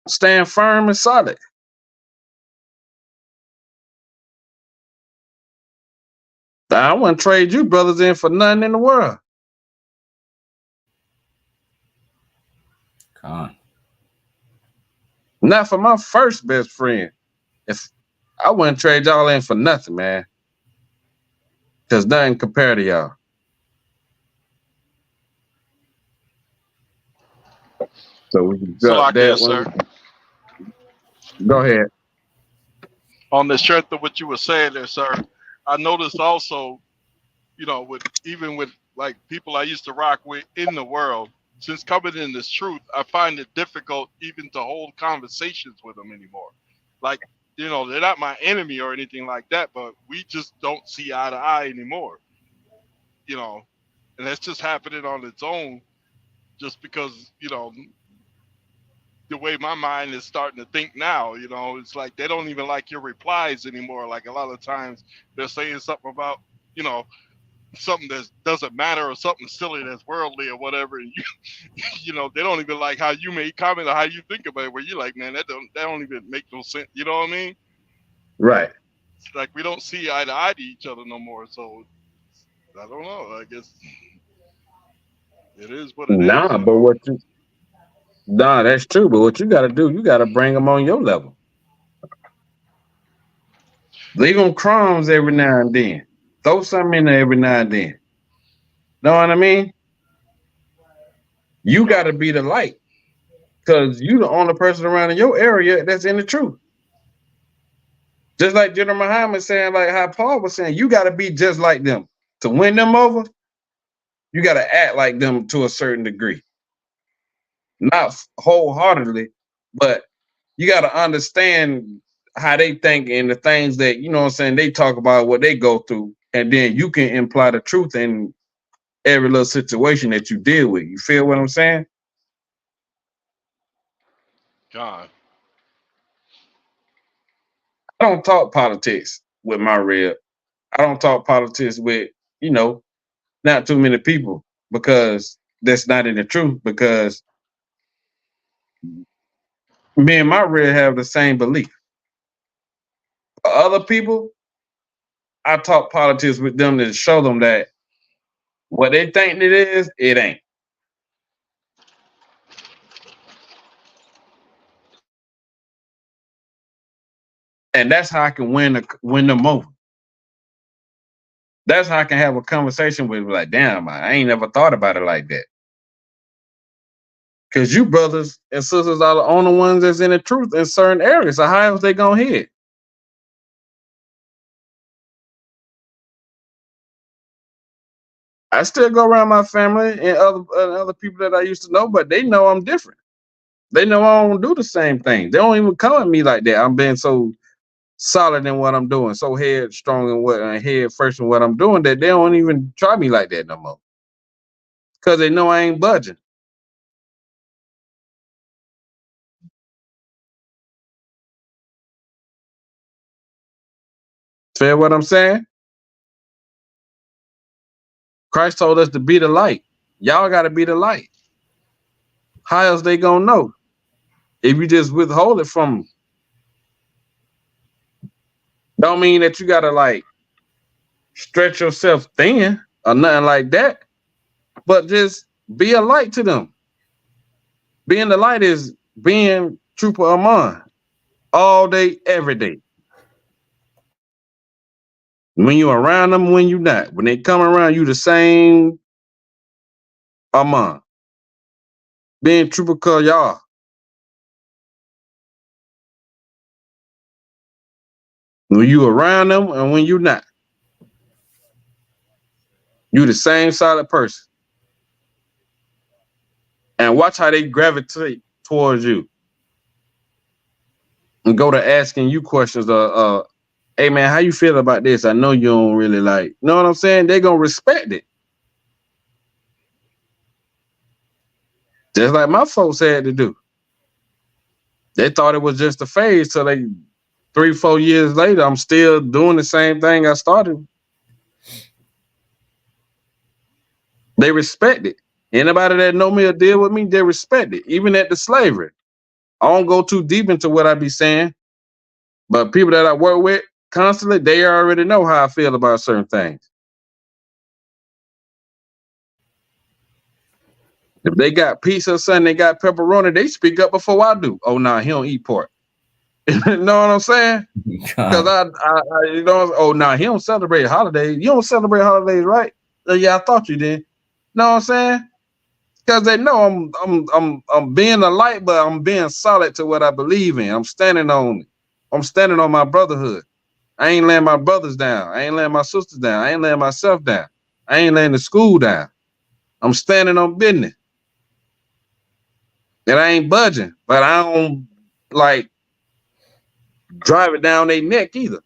Stand firm and solid. I wouldn't trade you brothers in for nothing in the world. God. Not for my first best friend. If I wouldn't trade y'all in for nothing, man. Because nothing compared to y'all. So we can drop Salakia, that sir. one. Go ahead. On the strength of what you were saying there, sir, I noticed also, you know, with even with like people I used to rock with in the world, since coming in this truth, I find it difficult even to hold conversations with them anymore. Like, you know, they're not my enemy or anything like that, but we just don't see eye to eye anymore. You know, and that's just happening on its own, just because, you know, the way my mind is starting to think now, you know, it's like they don't even like your replies anymore. Like a lot of times they're saying something about, you know, something that doesn't matter or something silly that's worldly or whatever, and you know, they don't even like how you make comment or how you think about it, where you're like, man, that don't even make no sense. You know what I mean? Right. It's like we don't see eye to eye to each other no more. So I don't know. I guess it is what it is, Nah, you but know. what you nah, that's true. But what you gotta do, you gotta bring them on your level. Leave them crumbs every now and then. Throw something in there every now and then. Know what I mean? You got to be the light because you the only person around in your area that's in the truth. Just like General Muhammad saying, like how Paul was saying, you got to be just like them to win them over. You got to act like them to a certain degree, not wholeheartedly, but you got to understand how they think and the things that you know what I'm saying they talk about, what they go through, and then you can imply the truth in every little situation that you deal with. You feel what I'm saying? God. I don't talk politics with my rib. I don't talk politics with, you know, not too many people because that's not in the truth. Because me and my rib have the same belief. For other people, I talk politics with them to show them that what they think it is, it ain't. And that's how I can win them over. That's how I can have a conversation with like, damn, I ain't never thought about it like that. Because you brothers and sisters are the only ones that's in the truth in certain areas. So how else they gonna hear it? I still go around my family and other people that I used to know, but they know I'm different. They know I don't do the same thing. They don't even come at me like that. I'm being so solid in what I'm doing, so headstrong in what and head first in what I'm doing that they don't even try me like that no more. Cause they know I ain't budging. Fair what I'm saying? Christ told us to be the light. Y'all gotta be the light. How else they gonna know? If you just withhold it from them. Don't mean that you gotta like stretch yourself thin or nothing like that, but just be a light to them. Being the light is being Trooper Amon all day, every day. When you around them, when you not. When they come around, you the same Amon. Being Trooper call y'all. When you around them and when you not. You the same solid person. And watch how they gravitate towards you. And go to asking you questions. Hey man, how you feel about this? I know you don't really like. You know what I'm saying? They gonna respect it. Just like my folks had to do. They thought it was just a phase till they 3-4 years later, I'm still doing the same thing I started. They respect it. Anybody that know me or deal with me, they respect it. Even at the slavery. I don't go too deep into what I be saying, but people that I work with constantly, they already know how I feel about certain things. If they got pizza or something, they got pepperoni, they speak up before I do. Oh, nah, he don't eat pork. You know what I'm saying? Because I, you know, oh, nah, he don't celebrate holidays. You don't celebrate holidays, right? Yeah, I thought you did. Know what I'm saying? Because they know I'm being a light, but I'm being solid to what I believe in. I'm standing on it. I'm standing on my brotherhood. I ain't laying my brothers down. I ain't laying my sisters down. I ain't laying myself down. I ain't laying the school down. I'm standing on business. And I ain't budging, but I don't like drive it down their neck either.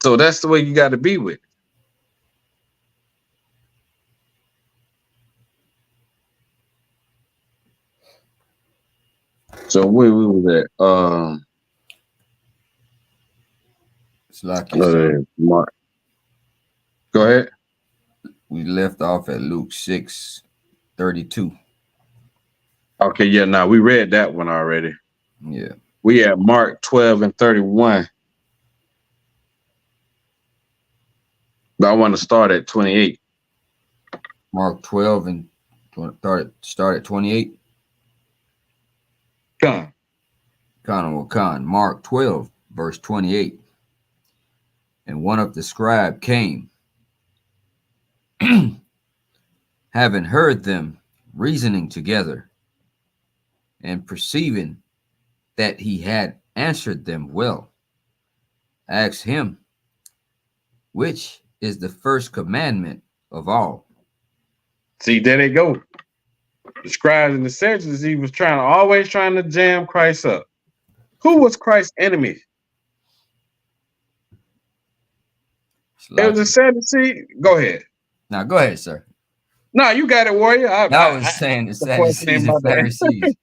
So that's the way you got to be with it. So where we was at? It's like Mark. Go ahead. we left off at Luke 6:32. Okay, yeah, now we read that one already. Yeah. We at Mark 12:31. But I want to start at 28. Mark 12 and start at 28. Come. Mark 12, verse 28. And one of the scribes came Having heard them reasoning together, and perceiving that he had answered them well, asked him, which is the first commandment of all? See, there they go. The scribes and the Sadducees, he was always trying to jam Christ up. Who was Christ's enemy? It was the Sadducees. Go ahead. Now, go ahead, sir. No, you got it, warrior. I was saying the Sadducees and Pharisees.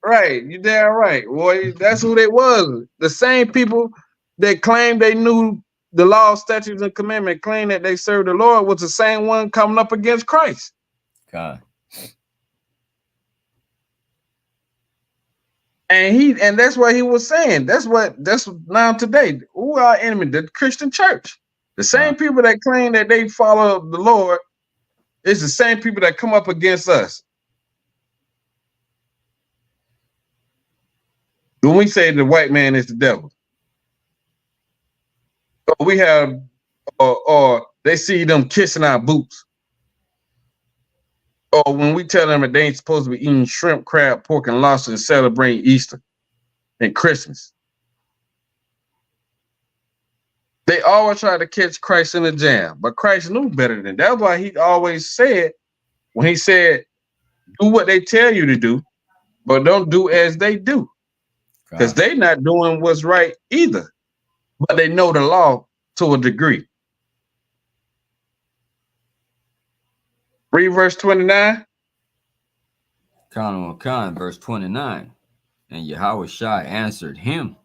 Right. You damn right, boy. That's who they was. The same people that claimed they knew the law, statutes, and commandment, claimed that they served the Lord, was the same one coming up against Christ. God. And that's what he was saying. That's now today. Who are our enemy? The Christian church. The same people that claim that they follow the Lord is the same people that come up against us. When we say the white man is the devil, we have, or they see them kissing our boots, or when we tell them that they ain't supposed to be eating shrimp, crab, pork, and lobster and celebrating Easter and Christmas, they always try to catch Christ in a jam, but Christ knew better than that. That's why he always said, when he said, do what they tell you to do, but don't do as they do. Because they not doing what's right either, but they know the law to a degree. Read verse 29. Khan, verse 29. And Yahushua answered him,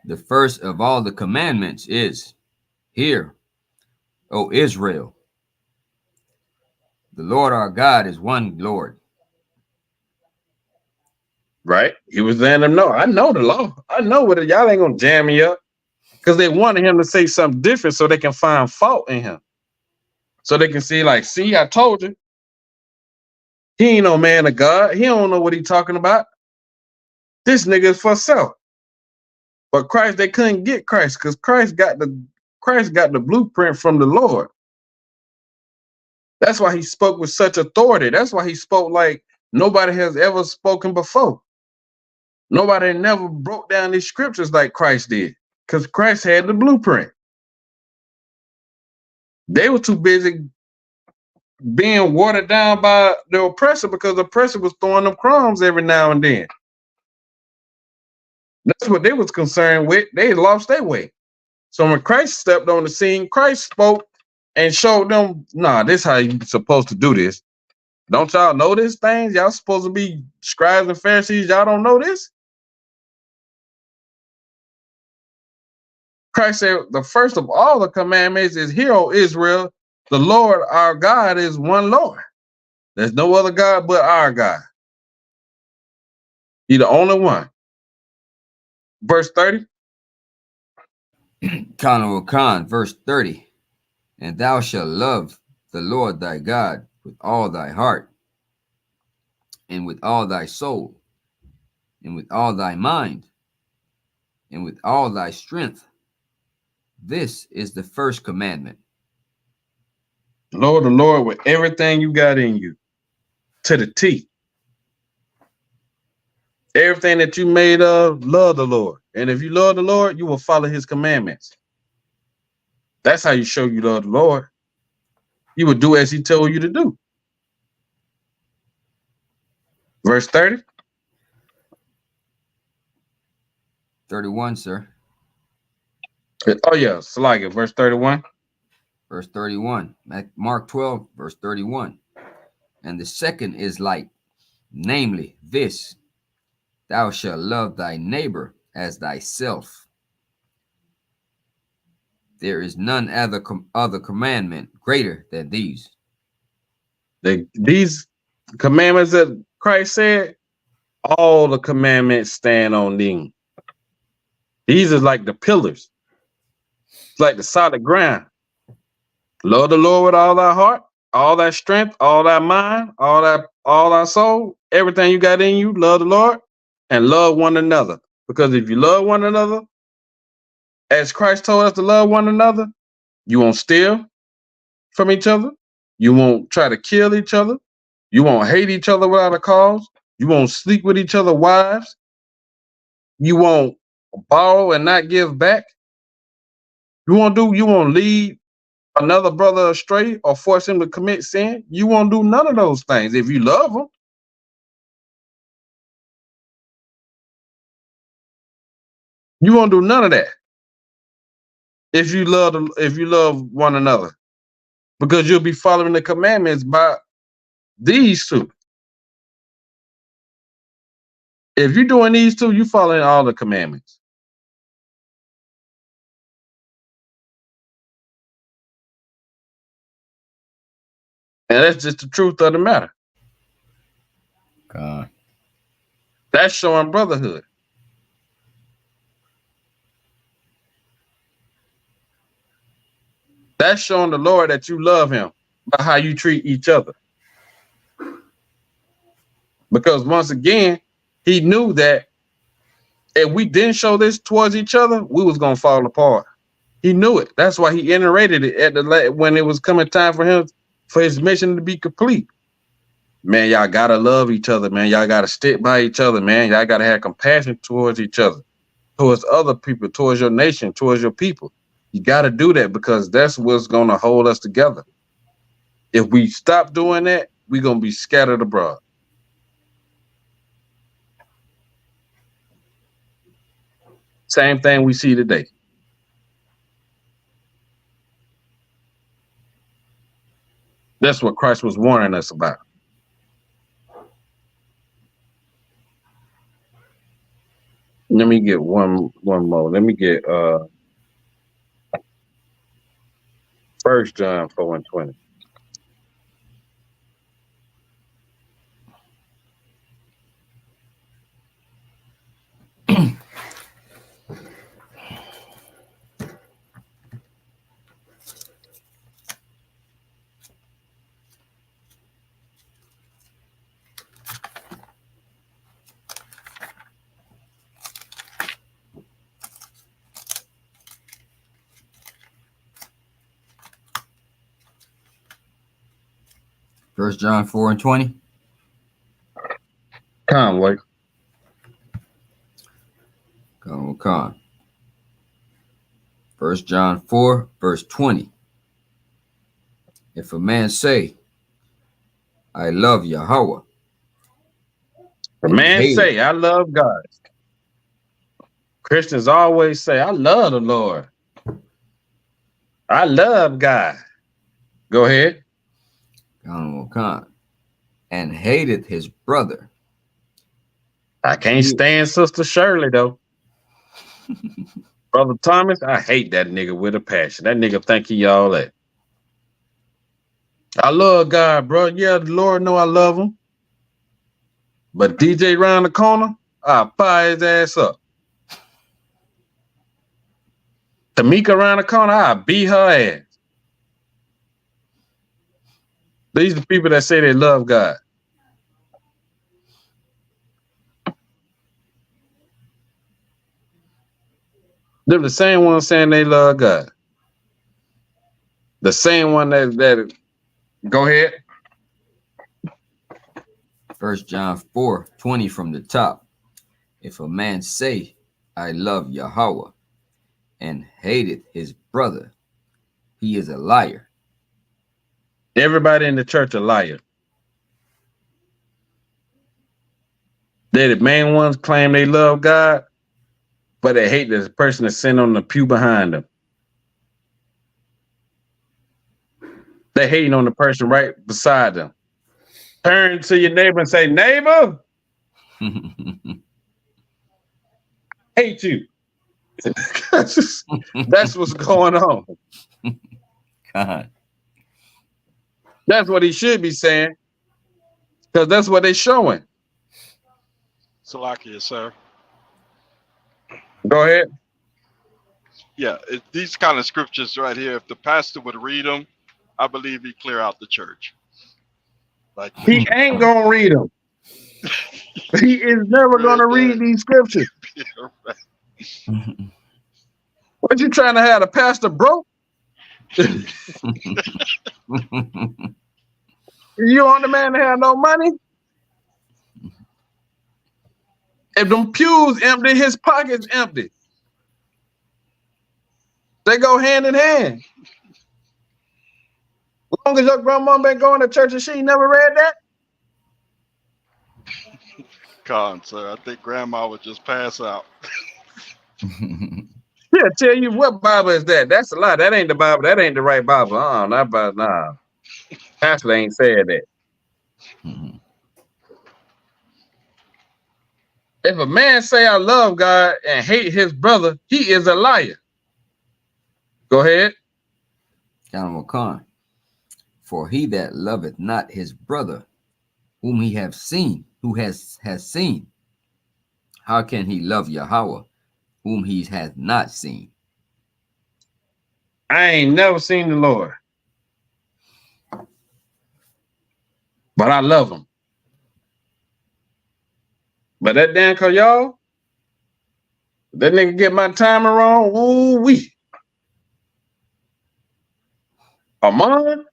the first of all the commandments is, hear, O Israel, the Lord our God is one Lord. Right? He was letting them know, I know the law. I know what it, y'all ain't gonna jam me up. Because they wanted him to say something different so they can find fault in him. So they can see, like, see, I told you. He ain't no man of God. He don't know what he talking about. This nigga is for self. But Christ, they couldn't get Christ because Christ got the blueprint from the Lord. That's why he spoke with such authority. That's why he spoke like nobody has ever spoken before. Nobody never broke down these scriptures like Christ did, because Christ had the blueprint. They were too busy being watered down by the oppressor because the oppressor was throwing them crumbs every now and then. That's what they was concerned with. They lost their way. So when Christ stepped on the scene, Christ spoke and showed them, nah, this is how you supposed to do this. Don't y'all know these things? Y'all supposed to be scribes and Pharisees. Y'all don't know this? Christ said, the first of all the commandments is, hear, O Israel, the Lord our God is one Lord. There's no other God but our God. He's the only one. Verse 30. Khan, verse 30. And thou shalt love the Lord thy God with all thy heart, and with all thy soul, and with all thy mind, and with all thy strength. This is the first commandment. Lord the Lord with everything you got in you, to the T. Everything that you made of, love the Lord. And if you love the Lord, you will follow his commandments. That's how you show you love the Lord. You will do as he told you to do. Verse 30. 31, sir. Oh, yeah. Salaga, verse 31. Verse 31. Mark 12, verse 31. And the second is like, namely this, thou shalt love thy neighbor as thyself. There is none other commandment greater than these. These commandments that Christ said, all the commandments stand on them. These are like the pillars. It's like the solid ground. Love the Lord with all thy heart, all thy strength, all thy mind, all thy soul, everything you got in you, love the Lord and love one another. Because if you love one another, as Christ told us to love one another, You won't steal from each other. You won't try to kill each other. You won't hate each other without a cause. You won't sleep with each other's wives. You won't borrow and not give back. You won't lead another brother astray or force him to commit sin. You won't do none of those things if you love them. You won't do none of that if you love one another, because you'll be following the commandments by these two. If you're doing these two, you're following all the commandments. And that's just the truth of the matter. God. That's showing brotherhood. That's showing the Lord that you love him by how you treat each other. Because once again, he knew that if we didn't show this towards each other, we was going to fall apart. He knew it. That's why he iterated it at when it was coming time for his mission to be complete. Man, y'all got to love each other, man. Y'all got to stick by each other, man. Y'all got to have compassion towards each other, towards other people, towards your nation, towards your people. You got to do that because that's what's going to hold us together. If we stop doing that, we're going to be scattered abroad. Same thing we see today. That's what Christ was warning us about. Let me get one more. Let me get 1 John 4:20. First John 4:20. Conway. Con. 1 John 4, verse 20. If a man say, I love Yahweh. The man say, I love God. Christians always say, I love the Lord. I love God. Go ahead. Con. And hateth his brother. I can't stand Sister Shirley, though. Brother Thomas, I hate that nigga with a passion. That nigga think he all that. I love God, bro. Yeah, the Lord know I love him. But DJ around the corner, I'll fire his ass up. Tamika around the corner, I'll beat her ass. These are the people that say they love God. They're the same ones saying they love God. The same one that go ahead. 1 John 4:20 from the top. If a man say, I love Yahweh, and hateth his brother, he is a liar. Everybody in the church a liar. They're the main ones claim they love God, but they hate the person that's sitting on the pew behind them. They hating on the person right beside them. Turn to your neighbor and say, neighbor, hate you. That's what's going on. God. That's what he should be saying, because that's what they're showing. Salakia, sir. Go ahead. Yeah, these kind of scriptures right here, if the pastor would read them, I believe he'd clear out the church. Like He ain't going to read them. He is never going to read these scriptures. What you trying to have, the pastor broke? You want the man to have no money? If them pews empty, his pocket's empty. They go hand in hand. As long as your grandma been going to church and she never read that. Con, sir. I think grandma would just pass out. Yeah, tell you what Bible is that. That's a lie. That ain't the Bible. That ain't the right Bible. Not Bible. Nah. Pastor ain't said that. If a man say I love God and hate his brother, he is a liar. Go ahead. Animal Khan. For he that loveth not his brother, whom he have seen, who has seen, how can he love Yahweh, whom he hath not seen? I ain't never seen the Lord, but I love him. But that damn y'all, that nigga get my timing wrong. Ooh wee. Amon,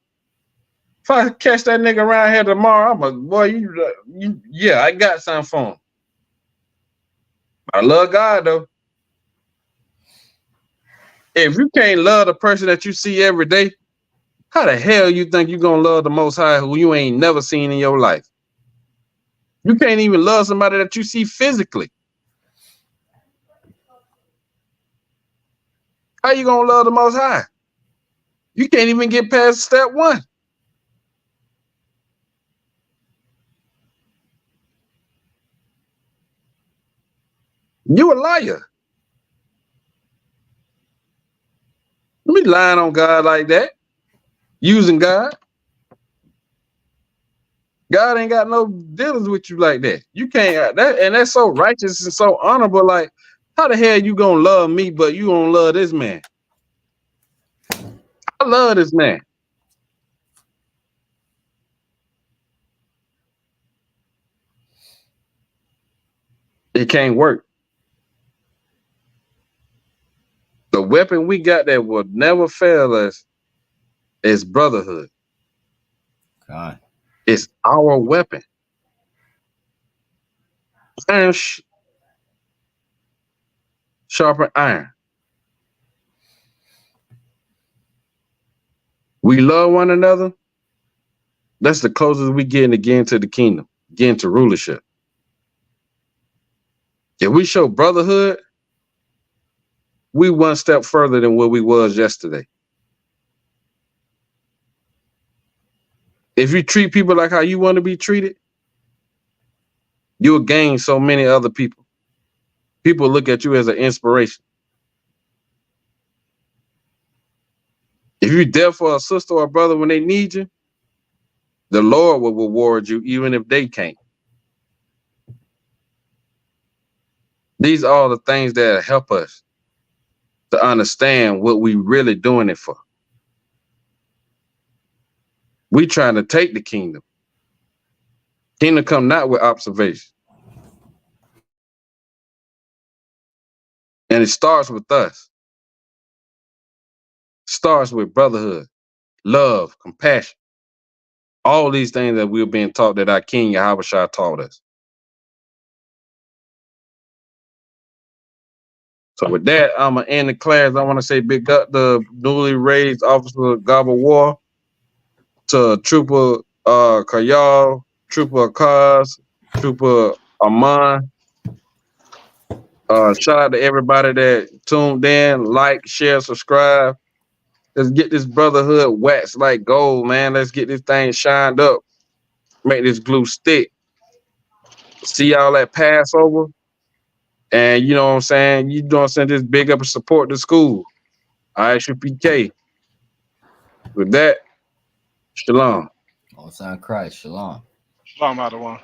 if I catch that nigga around here tomorrow, I'm a boy. You yeah, I got something for him. I love God though. If you can't love the person that you see every day, how the hell you think you gonna love the Most High who you ain't never seen in your life? You can't even love somebody that you see physically. How you gonna love the Most High? You can't even get past step one. You a liar. You be lying on God like that, using God. God ain't got no dealings with you like that. You can't that, and that's so righteous and so honorable. Like, how the hell you gonna love me, but you gonna love this man? I love this man. It can't work. The weapon we got that will never fail us is brotherhood. God. It's our weapon. Iron sharpen iron. We love one another. That's the closest we getting again to the kingdom, getting to rulership. If we show brotherhood, we one step further than where we was yesterday. If you treat people like how you want to be treated, you'll gain so many other people. People look at you as an inspiration. If you're there for a sister or a brother when they need you, the Lord will reward you even if they can't. These are all the things that help us to understand what we really doing it for. We trying to take the kingdom. Kingdom come not with observation. And it starts with us. Starts with brotherhood, love, compassion. All these things that we're being taught that our King Yahushua taught us. So with that, I'm going to end the class. I want to say big up the newly raised Officer Gabba War, to Trooper Kayal, Trooper Kaz, Trooper Amon. Shout out to everybody that tuned in, like, share, subscribe. Let's get this brotherhood waxed like gold, man. Let's get this thing shined up. Make this glue stick. See y'all at Passover. And you know what I'm saying? You know what I'm saying? Just big up and support the school. ISUPK. With that, shalom. All sign Christ. Shalom. Shalom, out of one.